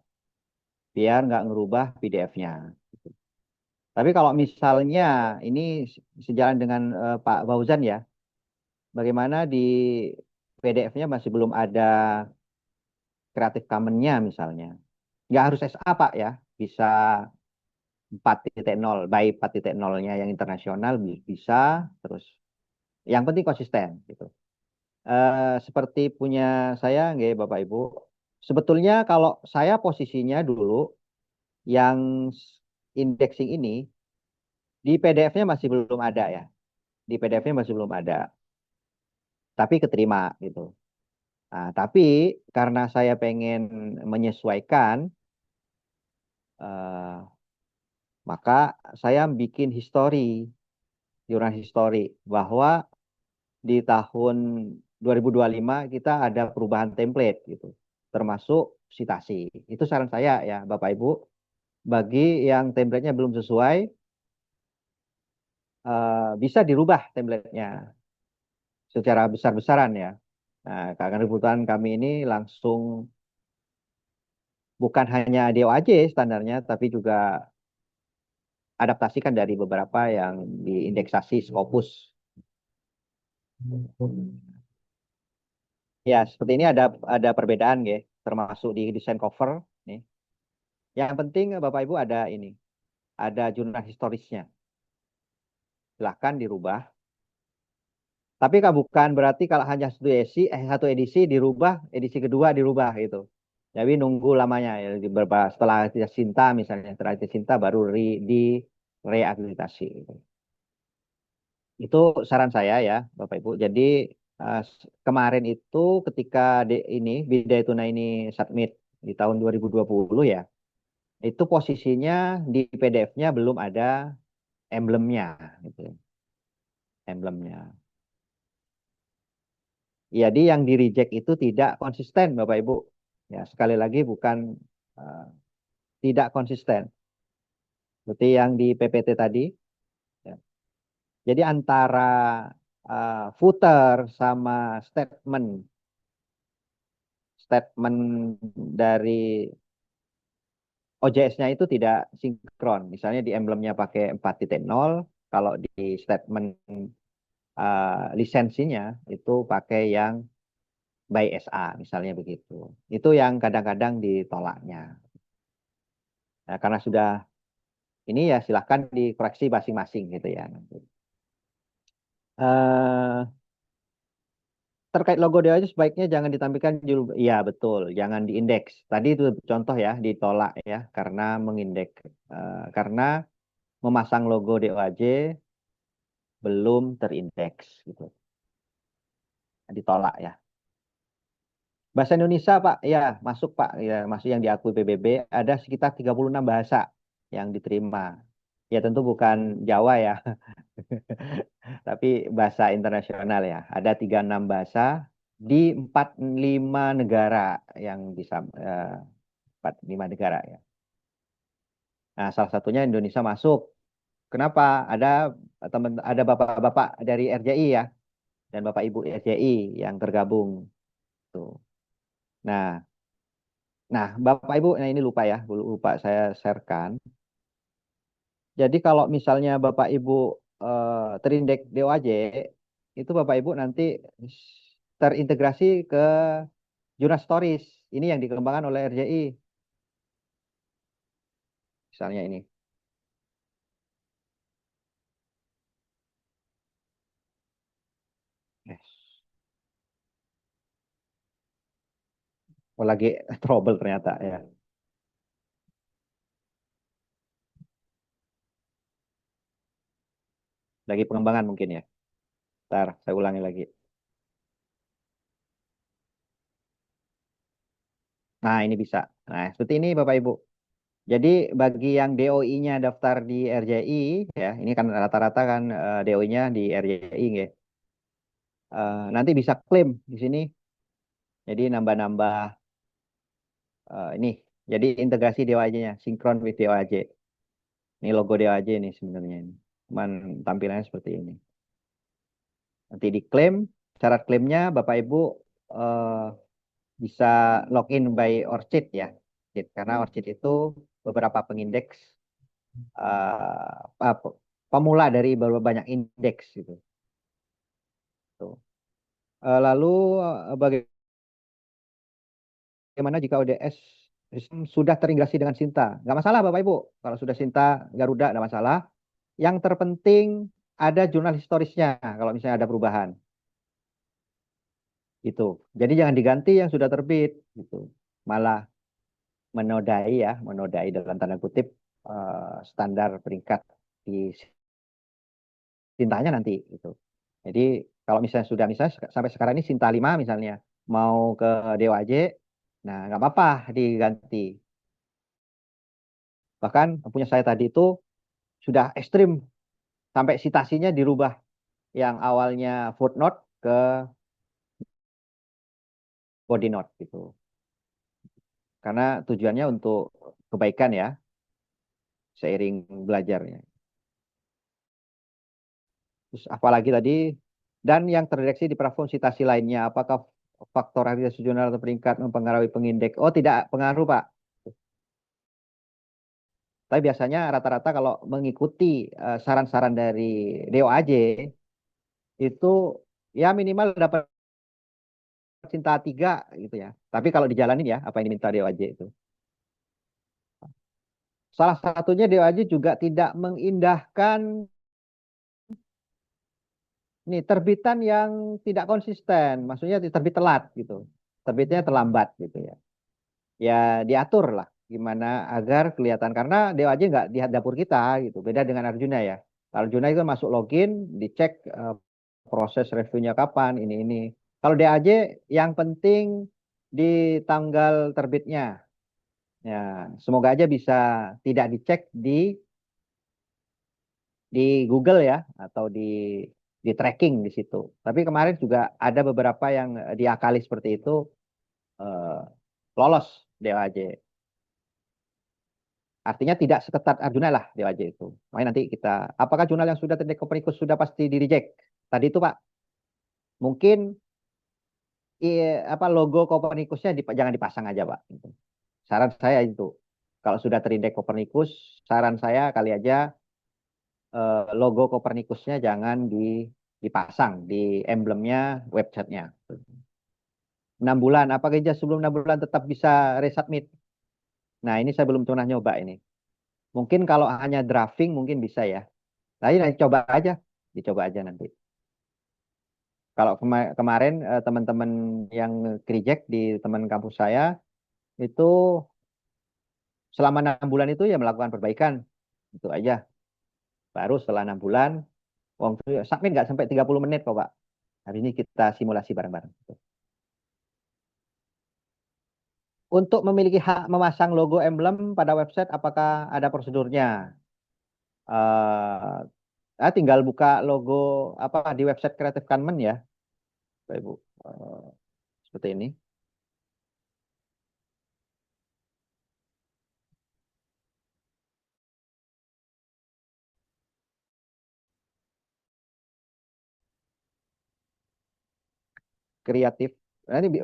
biar nggak ngerubah PDF-nya. Tapi kalau misalnya ini sejalan dengan Pak Fauzan, ya, bagaimana di PDF-nya masih belum ada Creative Commons-nya misalnya. Nggak harus SA Pak, ya, bisa 4.0, by 4.0-nya yang internasional bisa, terus yang penting konsisten gitu. Seperti punya saya, nggih, Bapak Ibu. Sebetulnya kalau saya posisinya dulu yang indexing ini di PDF-nya masih belum ada, ya. Di PDF-nya masih belum ada, tapi keterima gitu. Nah, tapi karena saya pengen menyesuaikan, eh, maka saya bikin jurnal histori bahwa di tahun 2025 kita ada perubahan template gitu, termasuk sitasi. Itu saran saya, ya, Bapak Ibu. Bagi yang templatenya belum sesuai, bisa dirubah templatenya secara besar-besaran, ya. Nah, karena kebutuhan kami ini langsung bukan hanya DOAJ standarnya, tapi juga adaptasikan dari beberapa yang diindeksasi Scopus. Ya, seperti ini ada perbedaan, ya, termasuk di desain cover nih. Yang penting Bapak Ibu ada jurnal historisnya. Silahkan dirubah Tapi Kak, bukan berarti kalau hanya satu edisi dirubah, edisi kedua dirubah gitu. Jadi nunggu lamanya ya, setelah Cinta misalnya, setelah Cinta baru di reakreditasi gitu. Itu saran saya ya, Bapak Ibu. Jadi kemarin itu ketika ini Bidai Tuna ini submit di tahun 2020 ya, itu posisinya di PDF-nya belum ada emblemnya, gitu. Emblemnya. Jadi yang di reject itu tidak konsisten, Bapak Ibu. Ya, sekali lagi bukan eh, tidak konsisten. Seperti yang di PPT tadi. Ya. Jadi antara footer sama statement statement dari OJS-nya itu tidak sinkron. Misalnya di emblemnya pakai 4.0, kalau di statement lisensinya itu pakai yang by SA, misalnya begitu. Itu yang kadang-kadang ditolaknya. Nah, karena sudah ini ya silahkan dikoreksi masing-masing gitu ya. Eh, terkait logo DOJ sebaiknya jangan ditampilkan judul. Iya betul, jangan diindeks. Tadi itu contoh ya ditolak ya karena mengindeks karena memasang logo DOAJ belum terindeks gitu. Ditolak ya. Bahasa Indonesia Pak, ya masuk Pak, ya masuk yang diakui PBB ada sekitar 36 bahasa yang diterima. Ya tentu bukan Jawa ya, tapi bahasa internasional ya. Ada 36 bahasa di 45 negara yang bisa 45 negara ya. Nah, salah satunya Indonesia masuk. Kenapa? Ada bapak-bapak dari RJI ya dan bapak ibu RJI yang tergabung tuh. Nah, bapak ibu, nah ini lupa ya, lupa saya sharekan. Jadi kalau misalnya bapak ibu terindeks DOAJ, itu bapak ibu nanti terintegrasi ke Jurnal Stories. Ini yang dikembangkan oleh RJI. Misalnya ini. Yes. Oh, lagi trouble ternyata ya. Lagi pengembangan mungkin ya. Ntar saya ulangi lagi. Nah, ini bisa. Nah, seperti ini Bapak Ibu. Jadi bagi yang DOI-nya daftar di RJI, ya, ini kan rata-rata kan DOI-nya di RJI, ya. Nanti bisa klaim di sini. Jadi nambah-nambah ini. Jadi integrasi DOAJ-nya, sinkron with DOAJ. Ini logo DOAJ nih sebenarnya ini. Cuman tampilannya seperti ini. Nanti diklaim, syarat klaimnya Bapak Ibu eh, bisa login by ORCID ya. Karena ORCID itu beberapa pengindeks pemula dari banyak indeks gitu. Tuh. Lalu bagaimana jika ODS sudah terintegrasi dengan Sinta? Nggak masalah Bapak Ibu. Kalau sudah Sinta Garuda nggak masalah. Yang terpenting ada jurnal historisnya kalau misalnya ada perubahan. Gitu. Jadi jangan diganti yang sudah terbit gitu. Malah menodai dalam tanda kutip standar peringkat di Sintanya nanti gitu. Jadi kalau misalnya sampai sekarang ini Sinta 5 misalnya mau ke DOAJ, nah nggak apa-apa diganti. Bahkan punya saya tadi itu sudah ekstrim sampai citasinya dirubah yang awalnya footnote ke body note gitu. Karena tujuannya untuk kebaikan ya, seiring belajarnya. Terus apalagi tadi, dan yang terdeteksi di platform citasi lainnya, apakah faktor akreditasi jurnal atau peringkat mempengaruhi pengindeks? Oh tidak pengaruh Pak. Tapi biasanya rata-rata kalau mengikuti saran-saran dari DOAJ, itu ya minimal dapat cinta 3 gitu ya. Tapi kalau dijalanin ya, apa yang diminta DOAJ itu. Salah satunya DOAJ juga tidak mengindahkan Ini terbitan yang tidak konsisten, maksudnya terbit telat gitu. Terbitnya terlambat gitu ya. Ya diatur lah gimana agar kelihatan, karena DOAJ nggak di dapur kita gitu. Beda dengan Arjuna ya. Arjuna itu masuk login, dicek proses reviewnya kapan, ini. Kalau DAJ yang penting di tanggal terbitnya. Ya, semoga aja bisa tidak dicek di Google ya, atau di tracking di situ. Tapi kemarin juga ada beberapa yang diakali seperti itu, eh, lolos DOAJ. Artinya tidak seketat Arjuna lah DOAJ itu. Makanya nanti kita, apakah jurnal yang sudah terdetek Copernicus sudah pasti di reject? Tadi itu Pak, mungkin apa logo Copernicusnya jangan dipasang aja Pak. Gitu. Saran saya itu, kalau sudah terindeks Copernicus, saran saya kali aja logo Copernicusnya jangan dipasang di emblemnya websitenya. 6 bulan, apakah aja sebelum 6 bulan tetap bisa resubmit? Nah ini saya belum pernah nyoba ini. Mungkin kalau hanya drafting mungkin bisa ya. Nah ini nanti dicoba aja nanti. Kalau kemarin teman-teman yang reject di teman kampus saya itu selama 6 bulan itu ya melakukan perbaikan, itu aja. Baru setelah 6 bulan, submit nggak sampai 30 menit kok Pak. Hari ini kita simulasi bareng-bareng. Untuk memiliki hak memasang logo emblem pada website, apakah ada prosedurnya? Tinggal buka logo apa di website Creative Commons ya, Bapak Ibu. Seperti ini. Kreatif. Nanti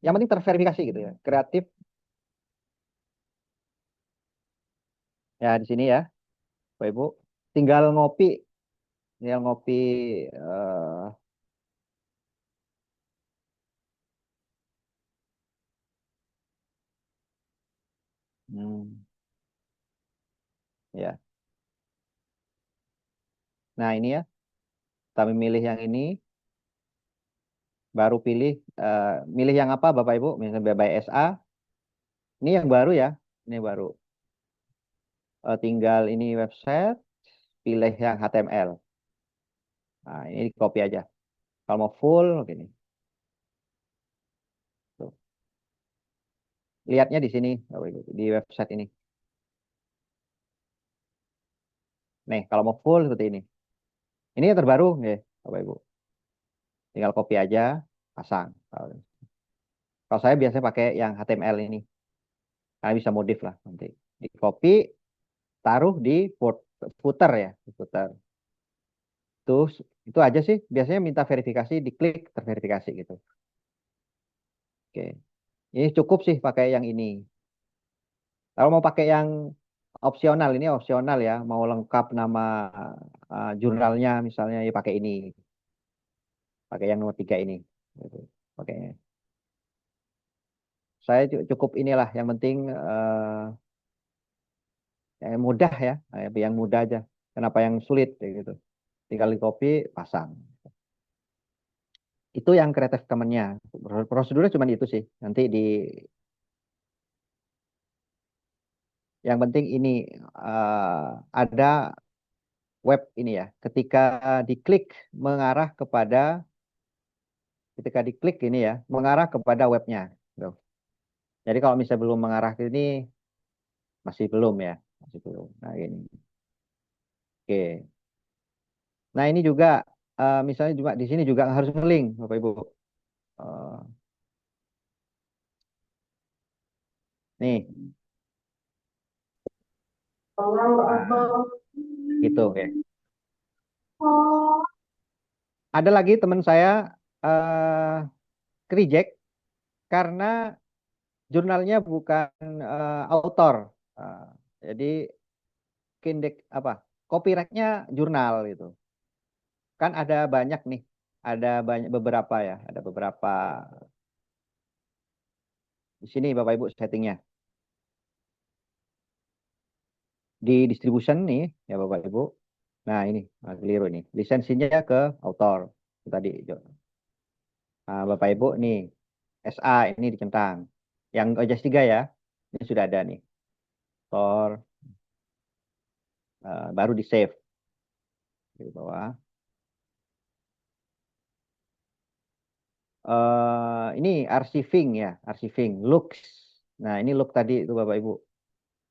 yang penting terverifikasi gitu ya. Kreatif. Ya di sini ya, Bapak Ibu. Tinggal ngopi, tinggal ngopi. Ya. Nah ini ya, kami milih yang ini, baru milih yang apa Bapak Ibu? Misalnya BBSA. Ini yang baru ya, ini baru. Tinggal ini website, pilih yang HTML. Nah ini copy aja. Kalau mau full, begini. Tuh. Lihatnya di sini, Bapak Ibu, di website ini. Nih, kalau mau full seperti ini. Ini yang terbaru, ya, Bapak Ibu. Tinggal copy aja, pasang. Kalau saya biasanya pakai yang HTML ini. Kalian bisa modif lah nanti. Di copy, taruh di footer ya, di footer. Terus itu aja sih. Biasanya minta verifikasi, diklik terverifikasi gitu. Oke. Ini cukup sih pakai yang ini. Kalau mau pakai yang opsional, ini opsional ya. Mau lengkap nama jurnalnya misalnya, ya pakai ini. Pakai yang nomor 3 ini. Gitu. Pakainya. Saya cukup inilah. Yang penting yang mudah ya. Yang mudah aja. Kenapa yang sulit gitu. Tinggal di copy, pasang. Itu yang Creative Commons-nya. Prosedurnya cuma itu sih. Nanti yang penting ini ada web ini ya. Ketika diklik ini ya, mengarah kepada webnya. Tuh. Jadi kalau misalnya belum mengarah ke ini, masih belum ya, masih belum. Nah ini. Oke. Nah ini juga misalnya juga di sini juga harus ngelink, Bapak Ibu. Eh, nih, nah, gitu oke. Ada lagi teman saya reject karena jurnalnya bukan author. Eh, jadi apa? Copyrightnya jurnal gitu. Kan ada banyak nih, ada banyak beberapa ya, ada beberapa di sini Bapak Ibu settingnya. Di distribution nih ya Bapak Ibu. Nah, ini keliru nih. Lisensinya ke autor. Itu tadi, Jo. Nah, Bapak Ibu nih, SA ini dicentang. Yang OJS 3 ya, ini sudah ada nih. Autor, baru di save di bawah. Ini archiving ya, archiving, looks. Nah, ini look tadi itu Bapak Ibu.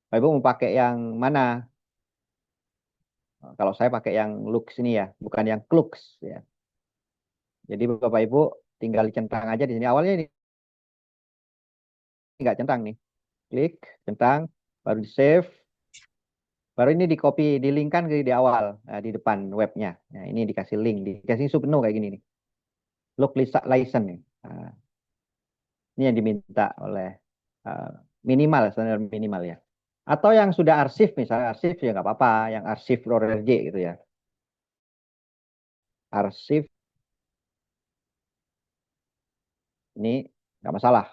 Bapak Ibu mau pakai yang mana? Kalau saya pakai yang looks ini ya, bukan yang klooks ya. Jadi Bapak Ibu tinggal centang aja di sini. Awalnya ini nggak centang nih. Klik, centang, baru di save. Baru ini di copy, di linkkan di awal, di depan webnya. Nah, ini dikasih link, dikasih submenu kayak gini nih. Look license nih. Nah, ini yang diminta oleh uh, minimal, standar minimal ya. Atau yang sudah arsip, misalnya arsip ya nggak apa-apa, yang arsip RORJ gitu ya. Arsip ini nggak masalah.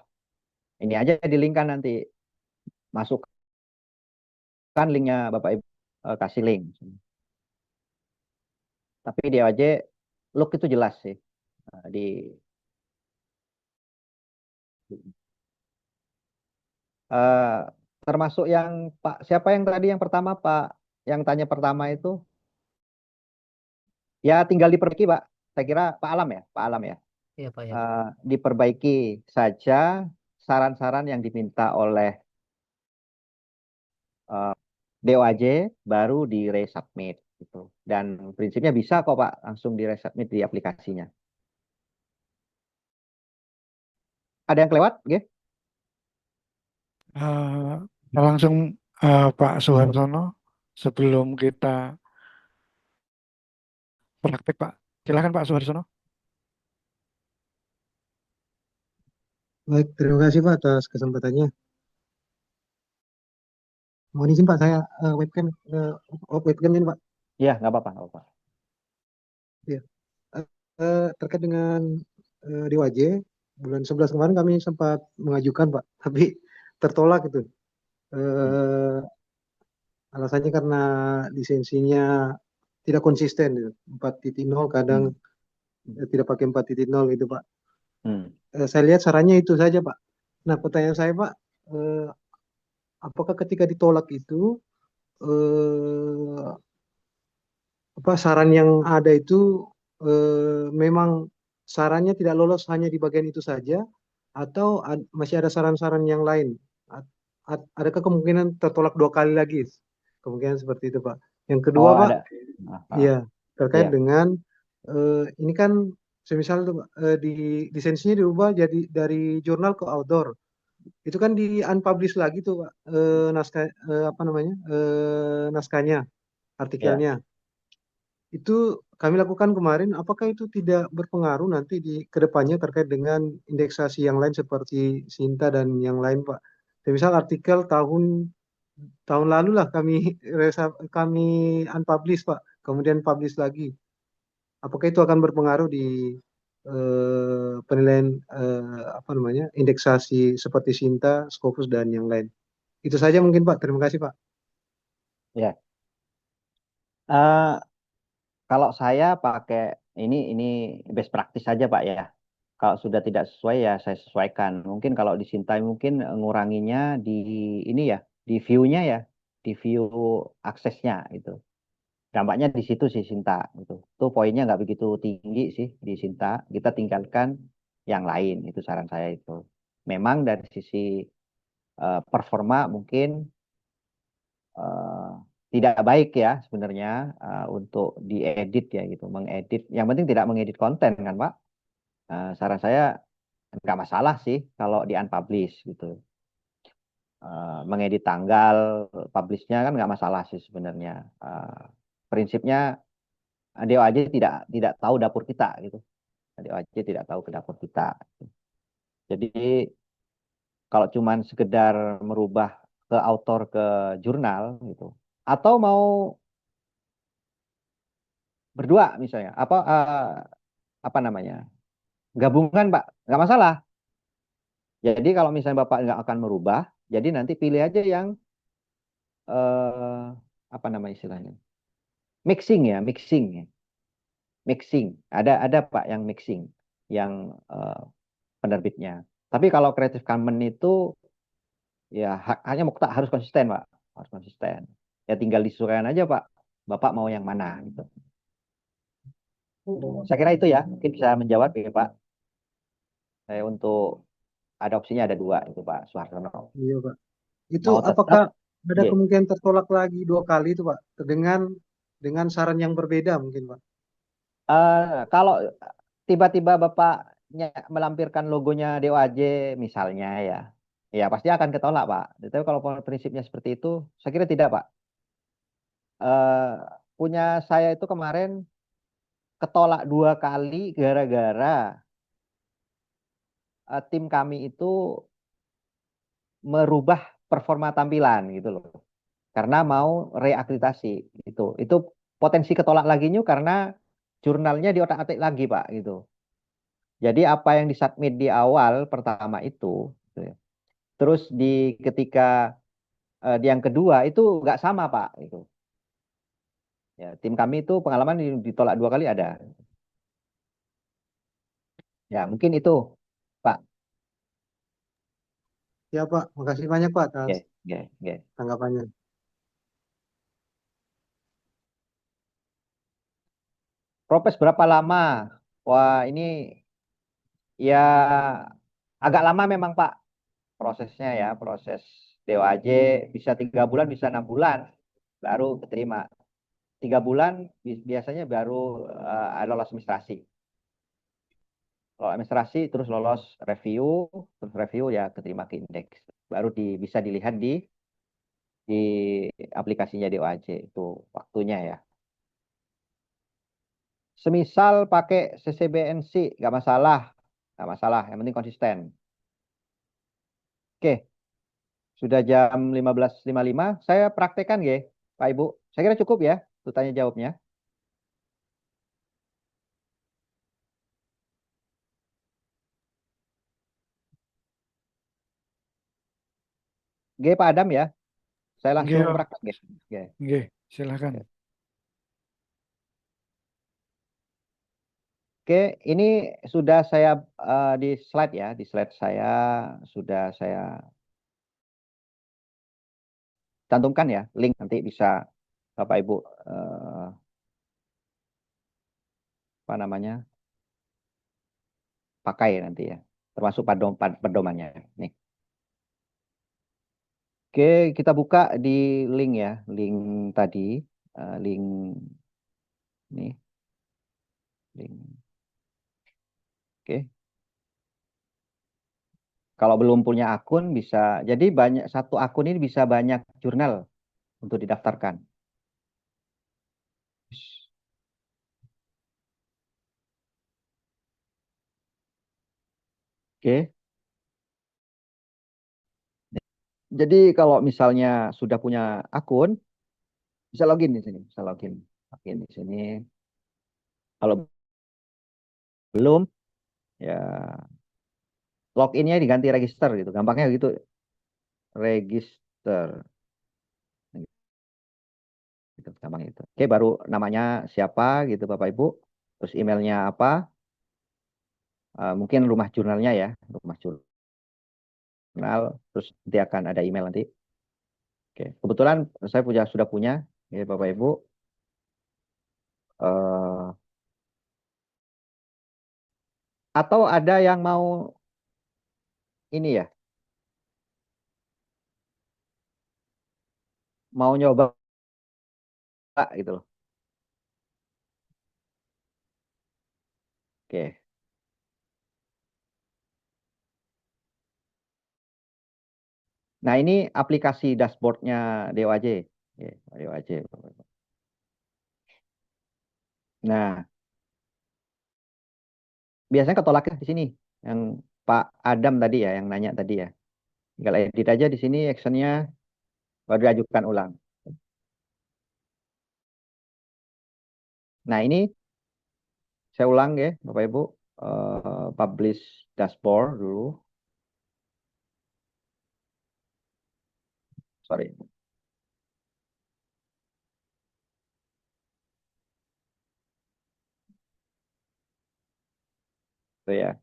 Ini aja dilingkan nanti, masukkan linknya Bapak Ibu, kasih link. Tapi dia aja look itu jelas sih. Di eh, termasuk yang Pak, siapa yang tadi yang pertama Pak, yang tanya pertama itu, ya tinggal diperbaiki Pak. Saya kira Pak Alam ya, Pak Alam ya. Iya Pak ya. Diperbaiki saja saran-saran yang diminta oleh eh, DOAJ, baru di resubmit gitu. Dan prinsipnya bisa kok Pak langsung di resubmit di aplikasinya. Ada yang kelewat? Oke? Eh, langsung Pak Suhartono sebelum kita praktek Pak. Silakan Pak Suhartono. Baik, terima kasih Pak atas kesempatannya. Mohon izin Pak, saya webcam off webcamnya nih Pak. Iya, nggak apa-apa, nggak apa-apa. Ya. Terkait dengan DOAJ, bulan 11 kemarin kami sempat mengajukan Pak, tapi tertolak itu. Eh, Alasannya karena lisensinya tidak konsisten, gitu. 4.0 kadang tidak pakai 4.0 gitu Pak. Hmm. Saya lihat sarannya itu saja Pak. Nah, pertanyaan saya Pak, apakah ketika ditolak itu eh, saran yang ada itu memang sarannya tidak lolos hanya di bagian itu saja atau masih ada saran-saran yang lain? Adakah kemungkinan tertolak 2 kali lagi? Kemungkinan seperti itu, Pak. Yang kedua, Oh, Pak, ada. ya terkait Iya. dengan ini kan semisal itu, Pak, di lisensinya diubah jadi dari jurnal ke outdoor. Itu kan di unpublish lagi tuh, Pak, naskah apa namanya? Naskahnya, Ya. artikelnya. Itu kami lakukan kemarin, apakah itu tidak berpengaruh nanti di kedepannya terkait dengan indeksasi yang lain seperti Sinta dan yang lain, Pak? Misal artikel tahun lalu lah kami kami unpublish, Pak, kemudian publish lagi. Apakah itu akan berpengaruh di penilaian apa namanya indeksasi seperti Sinta, Scopus dan yang lain? Itu saja mungkin, Pak. Terima kasih, Pak. Ya. Eh, Kalau saya pakai ini best practice saja Pak ya. Kalau sudah tidak sesuai ya saya sesuaikan. Mungkin kalau di Sintai mungkin nguranginya di ini ya, di view-nya ya, di view aksesnya itu. Dampaknya di situ sih Sinta gitu. Itu poinnya nggak begitu tinggi sih di Sinta. Kita tinggalkan yang lain itu saran saya itu. Memang dari sisi performa mungkin eh, tidak baik ya sebenarnya untuk diedit ya gitu, mengedit. Yang penting tidak mengedit konten kan Pak. Saran saya nggak masalah sih kalau di unpublish gitu. Mengedit tanggal, publishnya kan nggak masalah sih sebenarnya. Prinsipnya DOAJ tidak tahu dapur kita gitu. DOAJ tidak tahu ke dapur kita. Jadi kalau cuman sekedar merubah ke author ke jurnal gitu, atau mau berdua misalnya apa namanya gabungan Pak nggak masalah. Jadi kalau misalnya Bapak nggak akan merubah, jadi nanti pilih aja yang apa nama istilahnya mixing ya, mixing ya. Mixing. Ada Pak yang mixing, yang penerbitnya. Tapi kalau Creative Commons itu ya hanya Mukta harus konsisten Pak, harus konsisten. Ya tinggal disesuaikan aja Pak. Bapak mau yang mana gitu. Saya kira itu ya, mungkin bisa menjawab ya Pak. Saya untuk adopsinya ada dua itu Pak Suhartono. Iya, Pak. Itu Mau tetap, apakah ada ya. kemungkinan tertolak lagi 2 kali itu, Pak? Dengan saran yang berbeda mungkin, Pak. Kalau tiba-tiba Bapaknya melampirkan logonya DOAJ misalnya ya, ya pasti akan ketolak Pak. Tapi kalau prinsipnya seperti itu, saya kira tidak Pak. Eh, Punya saya itu kemarin ketolak 2 kali gara-gara tim kami itu merubah performa tampilan gitu loh. Karena mau reakreditasi gitu. Itu potensi ketolak laginya karena jurnalnya diotak-atik lagi Pak gitu. Jadi apa yang disubmit di awal pertama itu, gitu ya. Terus ketika di yang kedua itu nggak sama Pak itu. Ya, tim kami itu pengalaman ditolak 2 kali ada. Ya mungkin itu Pak. Ya, Pak. Makasih banyak, Pak, atas Oke, oke, oke. tanggapannya. Proses berapa lama? Wah ini ya agak lama memang Pak prosesnya ya, proses DOAJ bisa 3 bulan, bisa 6 bulan baru keterima. 3 bulan biasanya baru lolos administrasi. Kalau administrasi terus lolos review, terus review ya keterima ke indeks. Baru bisa dilihat di aplikasinya DOAJ itu waktunya ya. Semisal pakai CCBNC nggak masalah, nggak masalah. Yang penting konsisten. Oke, sudah jam 15.55. Saya praktekkan ya, Pak Ibu. Saya kira cukup ya, untuk tanya jawabnya. Oke, Pak Adam ya. Saya Nggih, langsung Pak. praktek ya. Oke. Nggih, silakan. Oke, ini sudah saya di slide ya, di slide saya sudah saya cantumkan ya, link nanti bisa Bapak Ibu apa namanya pakai nanti ya, termasuk pedomannya. Nih, oke kita buka di link ya, link tadi, link nih, link. Oke, kalau belum punya akun bisa, jadi banyak satu akun ini bisa banyak jurnal untuk didaftarkan. Oke. Jadi kalau misalnya sudah punya akun, bisa login di sini, bisa login, login di sini. Kalau belum, ya loginnya diganti register gitu, gampangnya gitu, register, gitu, gampang itu. Oke, baru namanya siapa gitu Bapak Ibu, terus emailnya apa, mungkin rumah jurnalnya ya, rumah jurnal, terus nanti akan ada email nanti. Oke, kebetulan saya sudah punya, ya Bapak Ibu. Eh, atau ada yang mau ini ya, mau nyoba gitu loh. Oke. Nah, ini aplikasi dashboardnya DOAJ. Ya, DOAJ. Nah, biasanya ketolaknya di sini. Yang Pak Adam tadi ya, yang nanya tadi ya. Tinggal edit aja di sini, actionnya baru diajukan ulang. Nah, ini saya ulang ya, Bapak Ibu. Publish dashboard dulu. Sorry. Gitu ya.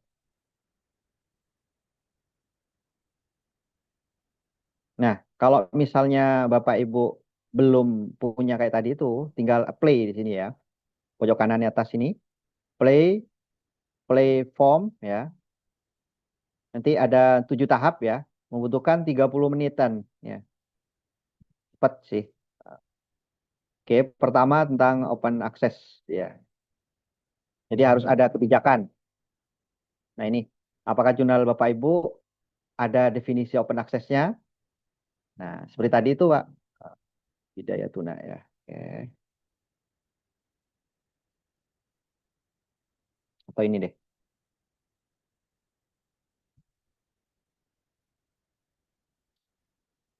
Nah, kalau misalnya Bapak Ibu belum punya kayak tadi itu, tinggal play di sini ya. Pojok kanan atas ini, play, play form ya. Nanti ada 7 tahap ya, membutuhkan 30 menitan ya. Cepat sih. Oke, pertama tentang open access ya. Jadi harus ada kebijakan. Nah ini, apakah jurnal Bapak Ibu ada definisi open access-nya? Nah, seperti tadi itu Pak, Hidayatuna ya. Oke. Atau ini deh.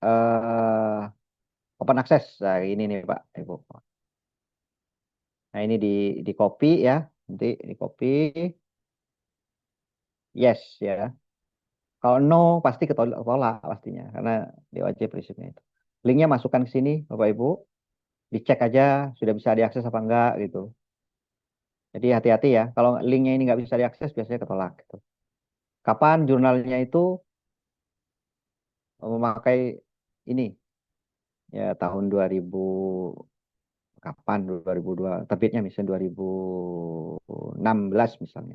eh Open access. Nah, ini nih Pak Ibu. Nah, ini di copy ya. Nanti di copy. Yes ya. Kalau no pasti ketolak pastinya karena DOAJ prinsipnya itu. Linknya masukkan ke sini Bapak Ibu. Dicek aja sudah bisa diakses apa enggak gitu. Jadi hati-hati ya. Kalau linknya ini nggak bisa diakses biasanya ketolak gitu. Kapan jurnalnya itu memakai ini? Ya tahun 2000 kapan 2002 terbitnya misalnya 2016 misalnya.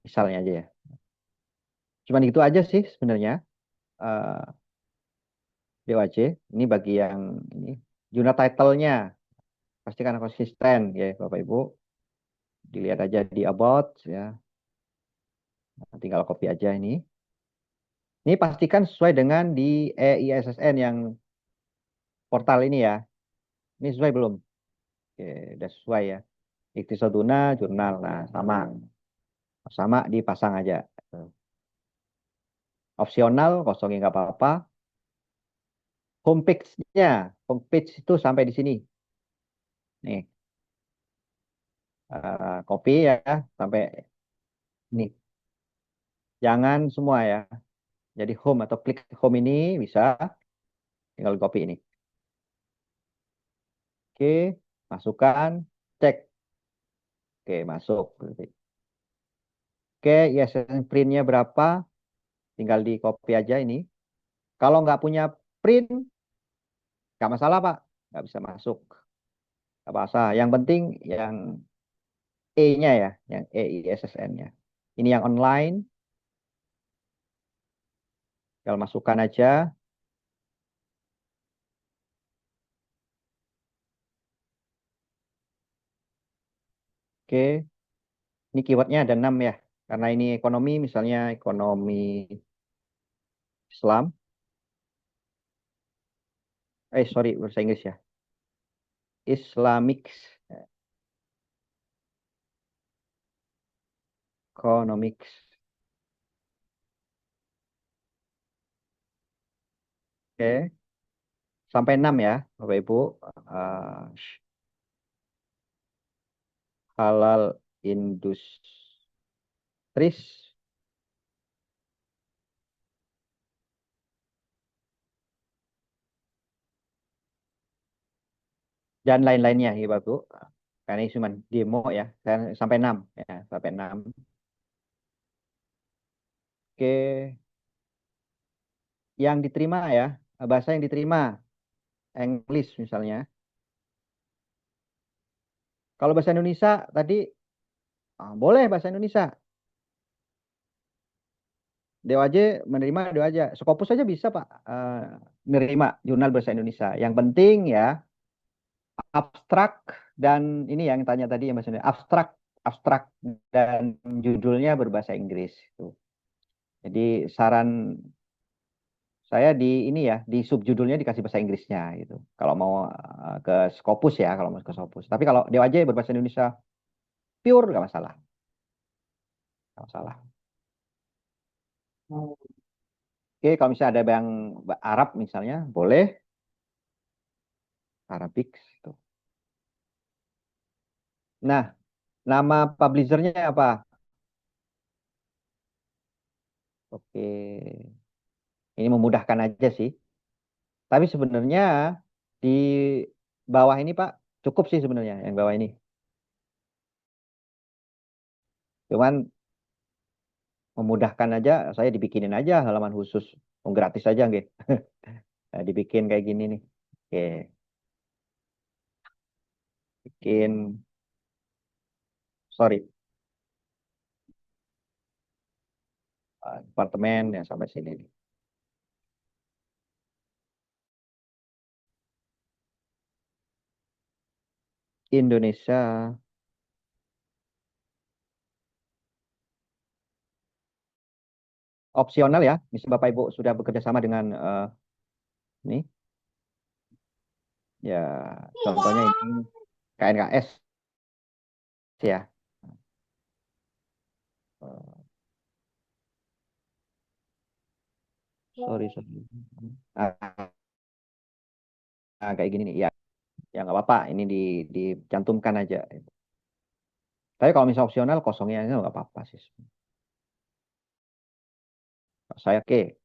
Misalnya aja ya. Cuman itu aja sih sebenarnya. eh DOAJ ini bagi yang ini jurnal title-nya pastikan konsisten ya Bapak Ibu. Dilihat aja di about ya. Tinggal copy aja ini. Ini pastikan sesuai dengan di EISSN yang portal ini ya. Ini sesuai belum? Oke, udah sesuai ya. Iktisoduna jurnal. Nah, sama. Sama dipasang aja. Opsional, kosongin nggak apa-apa. Homepage-nya. Homepage itu sampai di sini. Nih. Copy ya. Sampai ini. Jangan semua ya. Jadi home atau klik home ini bisa. Tinggal copy ini. Oke. Masukkan. Cek. Oke, masuk. Oke, ISSN printnya berapa? Tinggal di copy aja ini. Kalau nggak punya print, nggak masalah Pak. Nggak bisa masuk. Nggak masalah. Yang penting yang E-nya ya, yang EISSN-nya. Ini yang online. Tinggal masukkan aja. Oke. Ini keywordnya ada 6 ya. Karena ini ekonomi, misalnya ekonomi Islam. Sorry, bahasa Inggris ya. Islamics. Economics. Oke. Sampai 6 ya, Bapak Ibu. Eh, halal industries. Dan lain-lainnya ya Bapak Ibu. Karena ini cuma demo ya. Dan sampai 6 ya, sampai 6. Oke, yang diterima ya, bahasa yang diterima, English misalnya. Kalau bahasa Indonesia tadi boleh bahasa Indonesia. DOAJ menerima DOAJ. Scopus saja bisa Pak menerima jurnal bahasa Indonesia. Yang penting ya abstrak dan ini yang tanya tadi ya Mas Indonesia. Abstrak, abstrak dan judulnya berbahasa Inggris. Gitu. Jadi saran saya di ini ya di subjudulnya dikasih bahasa Inggrisnya gitu. Kalau mau ke Scopus ya, kalau mau ke Scopus. Tapi kalau DOAJ berbahasa Indonesia pure nggak masalah, nggak masalah. Oke, kalau misalnya ada yang Arab misalnya, boleh Arabic. Gitu. Nah, nama publishernya apa? Oke, ini memudahkan aja sih. Tapi sebenarnya di bawah ini Pak cukup sih sebenarnya yang bawah ini. Cuman memudahkan aja, saya dibikinin aja halaman khusus, gratis aja gitu. Nah, dibikin kayak gini nih. Oke, bikin, sorry, departemen ya sampai sini nih. Indonesia. Opsional ya, misalnya Bapak Ibu sudah bekerja sama dengan ini, ya contohnya ini KNKS ya. Eh, sorry. Ah, kayak gini nih, ya, ya nggak apa-apa, ini dicantumkan aja. Tapi kalau misalnya opsional, kosongnya itu nggak apa-apa sih. Saya oke,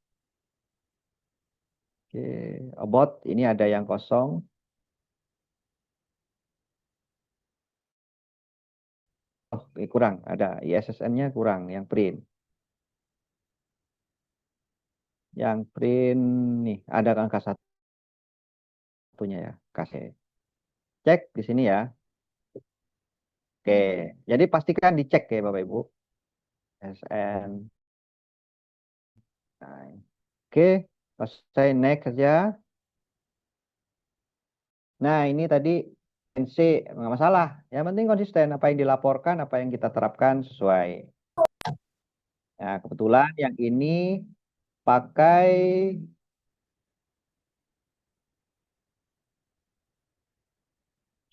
about ini ada yang kosong. Oh, kurang, ada ISSN-nya kurang, yang print. Yang print nih, ada angka satunya ya, kasih. Cek di sini ya. Oke, jadi pastikan dicek ya Bapak Ibu. SN. Nah, oke, selesai next saja. Nah, ini tadi NC nggak masalah. Yang penting konsisten apa yang dilaporkan, apa yang kita terapkan sesuai. Nah, kebetulan yang ini pakai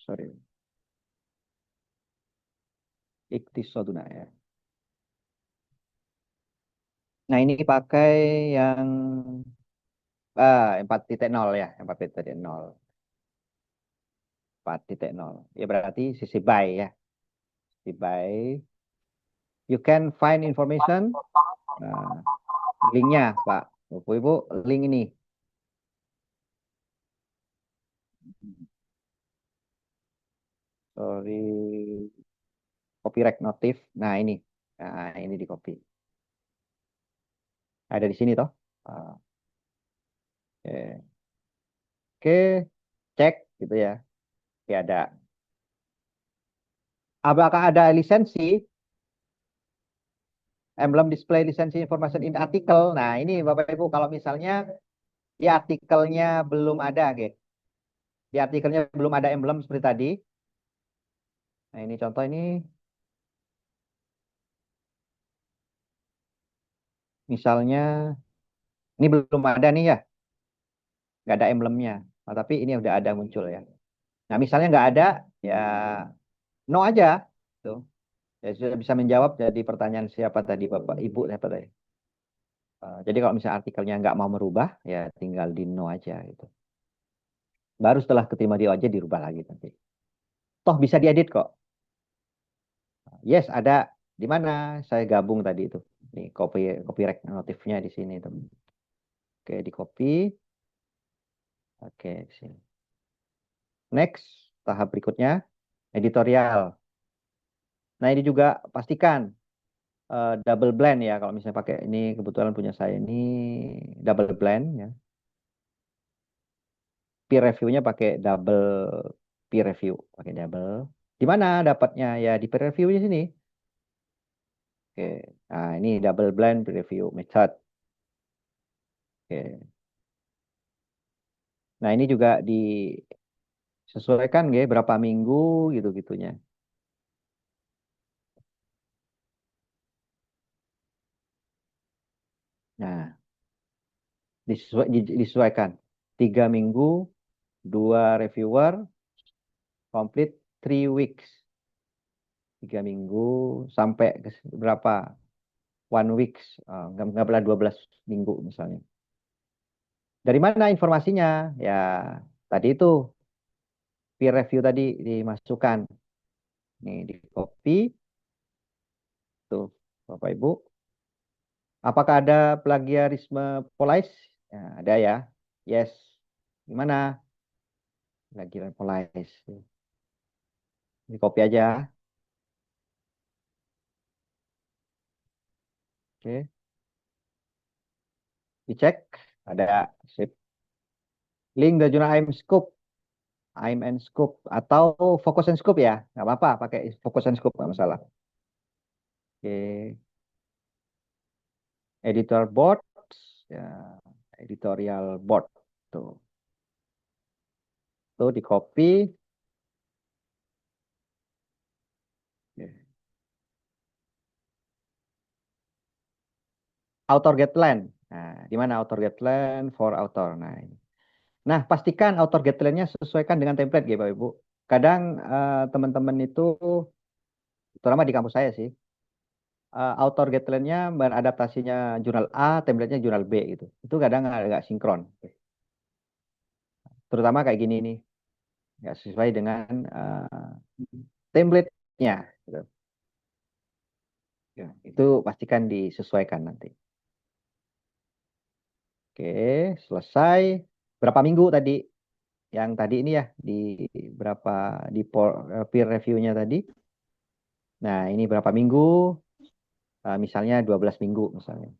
sorry, Iktisoduna ya. Nah, ini pakai yang 4.0 ya, 4.0. 4.0. Ya berarti sisi buy ya. Sisi buy. You can find information. Nah, linknya Pak. Bapak Ibu, link ini. Sorry, copyright notif. Nah ini di copy. Ada di sini toh. Ah, oke, oke, cek gitu ya. Oke, ada. Apakah ada lisensi? Emblem display lisensi information in artikel. Nah ini Bapak Ibu kalau misalnya di artikelnya belum ada, gitu. Di artikelnya belum ada emblem seperti tadi. Nah ini contoh ini. Misalnya ini belum ada nih ya. Nggak ada emblemnya. Nah, tapi ini udah ada muncul ya. Nah misalnya nggak ada, ya no aja. Tuh. Ya sudah bisa menjawab jadi pertanyaan siapa tadi Bapak Ibu siapa tadi. Jadi kalau misalnya artikelnya nggak mau merubah ya tinggal di no aja gitu. Baru setelah keterima di OJ dirubah lagi nanti. Toh bisa diedit kok. Yes ada di mana saya gabung tadi itu. Nih copyright notifnya di sini tuh. Oke di copy. Oke di sini. Next tahap berikutnya editorial. Nah ini juga pastikan double blend ya kalau misalnya pakai ini kebetulan punya saya ini double blend ya. Peer review-nya pakai double peer review, pakai double. Di mana dapatnya ya di peer review-nya sini. Oke. Nah, ini double blind peer review method. Oke. Nah, ini juga disesuaikan ya berapa minggu gitu-gitunya. Nah, disesuaikan. 3 minggu, 2 reviewer, complete 3 weeks. 3 minggu sampai ke berapa? 1 weeks, nggak pernah 12 minggu misalnya. Dari mana informasinya? Ya, tadi itu peer review tadi dimasukkan. Nih, di copy. Tuh, Bapak Ibu. Apakah ada plagiarisme Police? Ya, ada ya. Yes. Gimana? Plagiarisme Police. Di copy aja. Oke, dicek. Ada sip. Link the jurnal I'm scope. I'm and scope atau focus and scope ya. Nggak apa-apa pakai focus and scope nggak masalah. Oke. Editor board. Ya, editorial board. Tuh. Tuh di copy. Oke. Author guideline. Nah, di mana author guideline for author. Nah, ini. Nah, pastikan author guideline-nya sesuaikan dengan template ya, Bapak Ibu. Kadang teman-teman itu, terutama di kampus saya sih, author guideline-nya beradaptasinya jurnal A, template-nya jurnal B gitu. Itu kadang agak sinkron. Terutama kayak gini nih, nggak sesuai dengan template-nya. Gitu. Ya, itu pastikan disesuaikan nanti. Oke, selesai. Berapa minggu tadi? Yang tadi ini ya, di berapa di peer review-nya tadi. Nah, ini berapa minggu? Misalnya 12 minggu misalnya.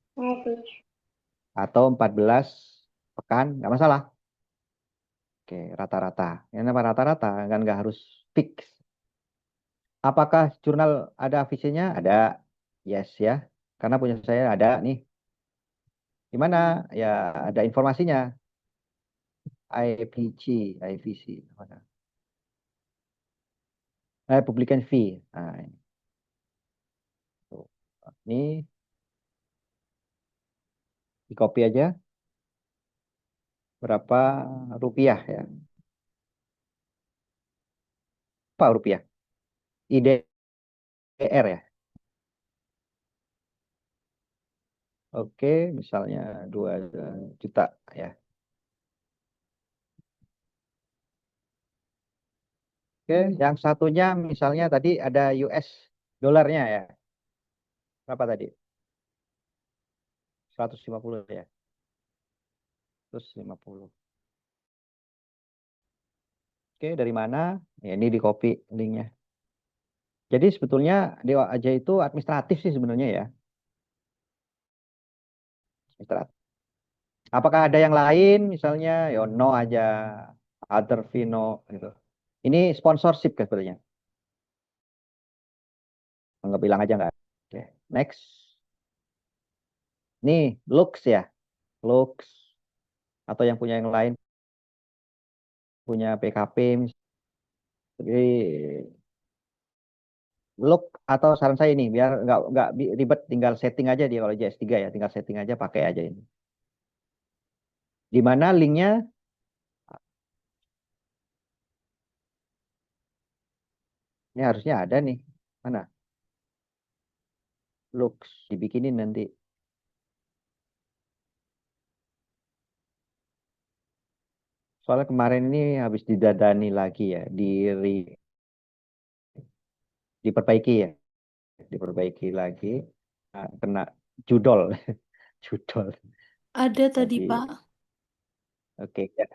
Atau 14 pekan, nggak masalah. Oke, rata-rata. Yang apa rata-rata? Kan nggak harus fix. Apakah jurnal ada visinya? Ada. Yes ya. Karena punya saya ada nih. Di mana? Ya, ada informasinya. IPG, IVC. Mana? Publication fee. Nah, ini. Tuh. Ini di copy aja. Berapa rupiah ya? Apa rupiah? IDR ya. Oke, misalnya 2 juta ya. Oke, yang satunya misalnya tadi ada US dolarnya ya. Berapa tadi? 150 ya. 150. Oke, dari mana? Ya, ini di copy linknya. Jadi sebetulnya Dewa Aja itu administratif sih sebenarnya ya. Administratif. Apakah ada yang lain misalnya? Ya no aja. Other fee no gitu. Ini sponsorship kan sebenarnya. Nggak bilang aja nggak. Oke, next. Nih, looks ya. Looks. Atau yang punya yang lain. Punya PKP. Jadi, look atau saran saya ini. Biar nggak ribet. Tinggal setting aja dia kalau JS3 ya. Tinggal setting aja pakai aja ini. Di mana linknya? Ini harusnya ada nih. Mana? Looks. Dibikinin nanti. Soalnya kemarin ini habis didadani lagi ya. Diperbaiki ya. Diperbaiki lagi. Nah, kena judol. Judol. Ada tadi, Jadi, Pak. oke. Ya.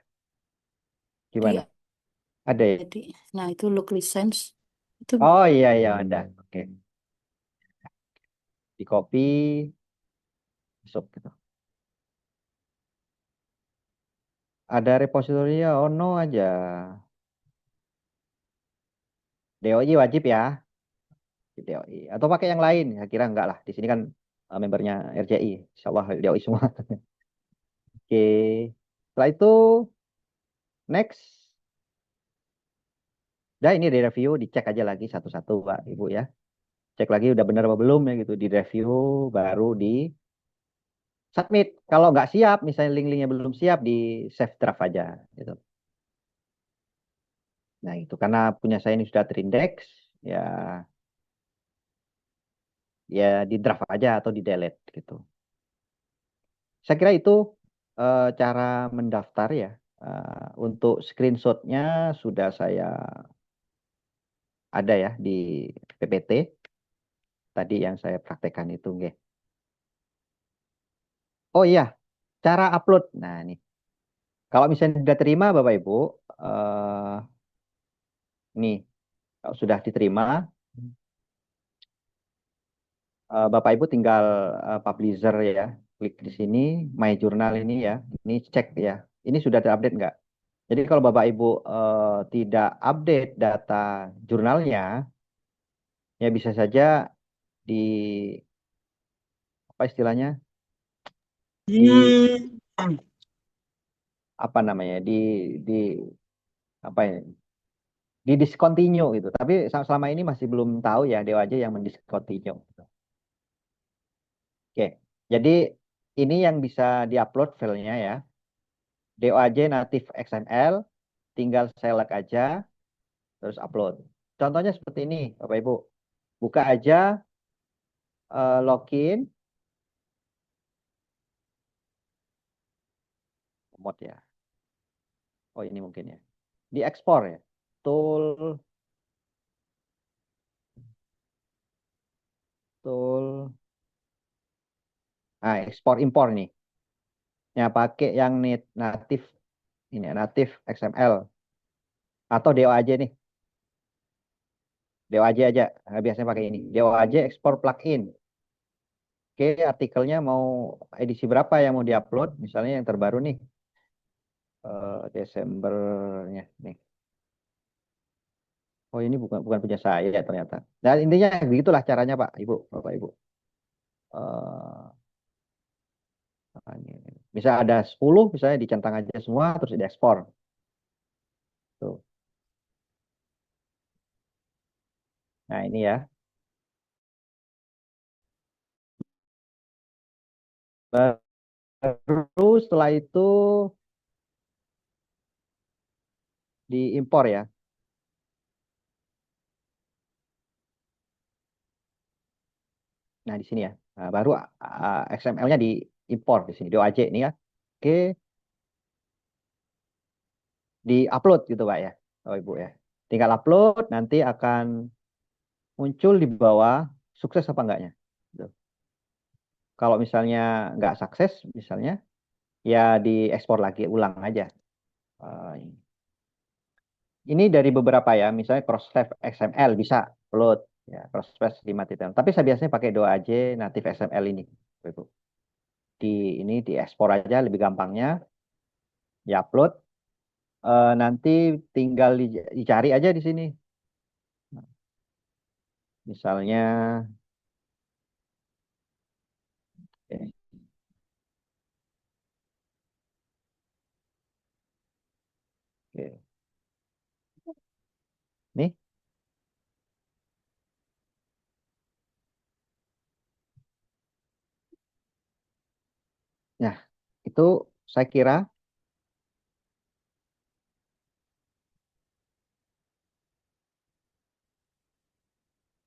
Di Gimana? Ada ya? tadi. Nah, itu look license. Itu Oh iya, iya ada. Oke. Di copy. Masuk gitu. Ada repositorinya? Oh no aja. DOI wajib ya. Di DOI. Atau pakai yang lain? Ya kira enggak lah. Di sini kan membernya RJI. Insya Allah DOI semua. Oke. Setelah itu, next. Dah ini di review, dicek aja lagi satu-satu Pak Ibu ya. Cek lagi udah benar apa belum ya gitu. Di review, baru di submit. Kalau nggak siap, misalnya link-linknya belum siap, di save draft aja. Gitu. Nah itu karena punya saya ini sudah terindeks, ya ya di draft aja atau di delete gitu. Saya kira itu cara mendaftar ya. Untuk screenshotnya sudah saya ada ya di PPT tadi yang saya praktekkan itu, nggih. Oh iya, cara upload. Nah ini, kalau misalnya sudah terima Bapak Ibu, eh, nih kalau sudah diterima, Bapak Ibu tinggal publisher ya, klik di sini, My Journal ini ya, ini cek ya, ini sudah terupdate nggak? Jadi kalau Bapak Ibu tidak update data jurnalnya, ya bisa saja di apa istilahnya, di apa namanya, di apa ya, di discontinue gitu. Tapi selama ini masih belum tahu ya, Dewa aja yang mendiscontinue. Oke, jadi ini yang bisa diupload filenya ya. DOAJ native XML, tinggal select aja, terus upload. Contohnya seperti ini, Bapak Ibu. Buka aja, login, mod ya. Oh ini mungkin ya. Di ekspor ya. Tool, tool. Nah, ekspor impor nih. Ya pakai yang native ini ya, native XML atau DOAJ nih. DOAJ aja. Nah, biasanya pakai ini. DOAJ ekspor plugin. Oke, artikelnya mau edisi berapa yang mau diupload? Misalnya yang terbaru nih. Desembernya nih. Oh ini bukan bukan punya saya ternyata. Dan intinya begitulah caranya Pak, Ibu, Bapak Ibu. Eh, Bisa ada 10, misalnya dicentang aja semua, terus diekspor. Tuh. Nah ini ya. Baru setelah itu diimpor ya. Nah di sini ya. Nah, baru XML-nya diimpor di sini. DOAJ ini ya. Oke, di-upload gitu Pak ya. Oh Ibu ya. Tinggal upload, nanti akan muncul di bawah sukses apa enggaknya. Gitu. Kalau misalnya nggak sukses, misalnya ya diekspor lagi, ulang aja. Ini dari beberapa ya, misalnya Crossref XML bisa upload ya, Crossref 5 titik. Tapi saya biasanya pakai DOAJ native XML ini. Ibu. Di ini diekspor aja lebih gampangnya, diupload. Nanti tinggal dicari aja di sini. Misalnya, oke. Oke. Nih, nah itu saya kira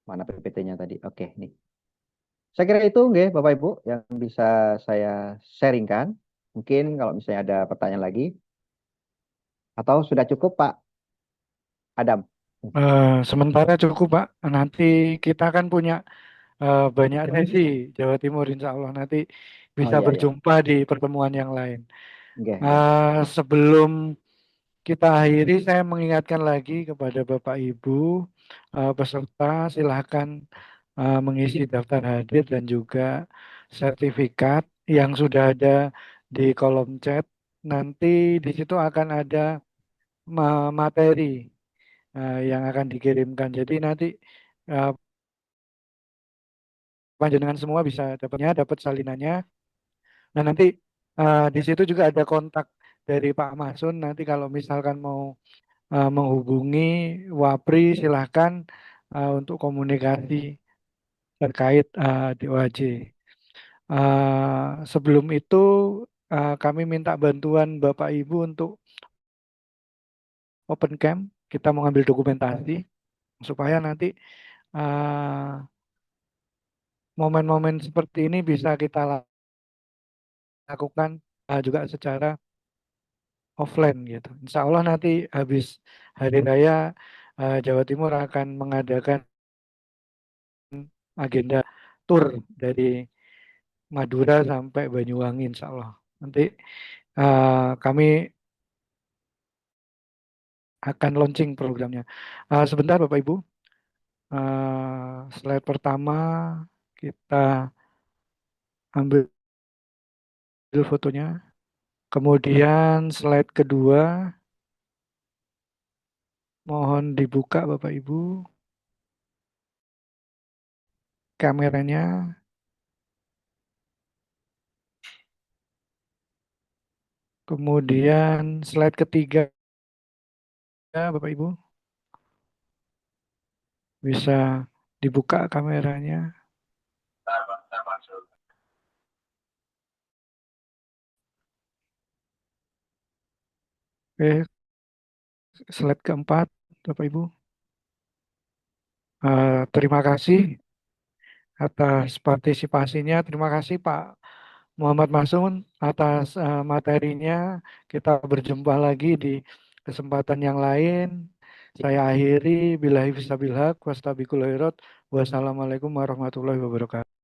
mana PPT-nya tadi. Oke, nih. Saya kira itu nggih, Bapak Ibu yang bisa saya sharingkan. Mungkin kalau misalnya ada pertanyaan lagi atau sudah cukup Pak Adam. Sementara cukup Pak. Nanti kita kan punya banyak sesi Jawa Timur, insya Allah nanti Oh bisa iya ya. berjumpa di pertemuan yang lain. Nggih, nggih. Sebelum kita akhiri, saya mengingatkan lagi kepada Bapak Ibu peserta, silahkan mengisi daftar hadir dan juga sertifikat yang sudah ada di kolom chat. Nanti di situ akan ada materi yang akan dikirimkan. Jadi nanti uh, panjenengan semua bisa dapatnya, dapat salinannya. Nah nanti di situ juga ada kontak dari Pak Masun. Nanti kalau misalkan mau menghubungi Wapri, silahkan untuk komunikasi terkait DOAJ. Sebelum itu kami minta bantuan Bapak Ibu untuk open cam. Kita mau ngambil dokumentasi supaya nanti momen-momen seperti ini bisa kita lakukan juga secara offline gitu. Insya Allah nanti habis Hari Raya Jawa Timur akan mengadakan agenda tour dari Madura sampai Banyuwangi insya Allah. Nanti kami akan launching programnya. Sebentar Bapak Ibu, slide pertama Kita ambil fotonya. Kemudian slide kedua, mohon dibuka Bapak Ibu kameranya. Kemudian slide ketiga, Bapak Ibu, bisa dibuka kameranya. Oke, slide keempat, Bapak Ibu. Terima kasih atas partisipasinya. Terima kasih Pak Muhammad Masun atas materinya. Kita berjumpa lagi di kesempatan yang lain. Saya akhiri, billahi fisabilillah, wastabiqul khairat. Wassalamualaikum warahmatullahi wabarakatuh.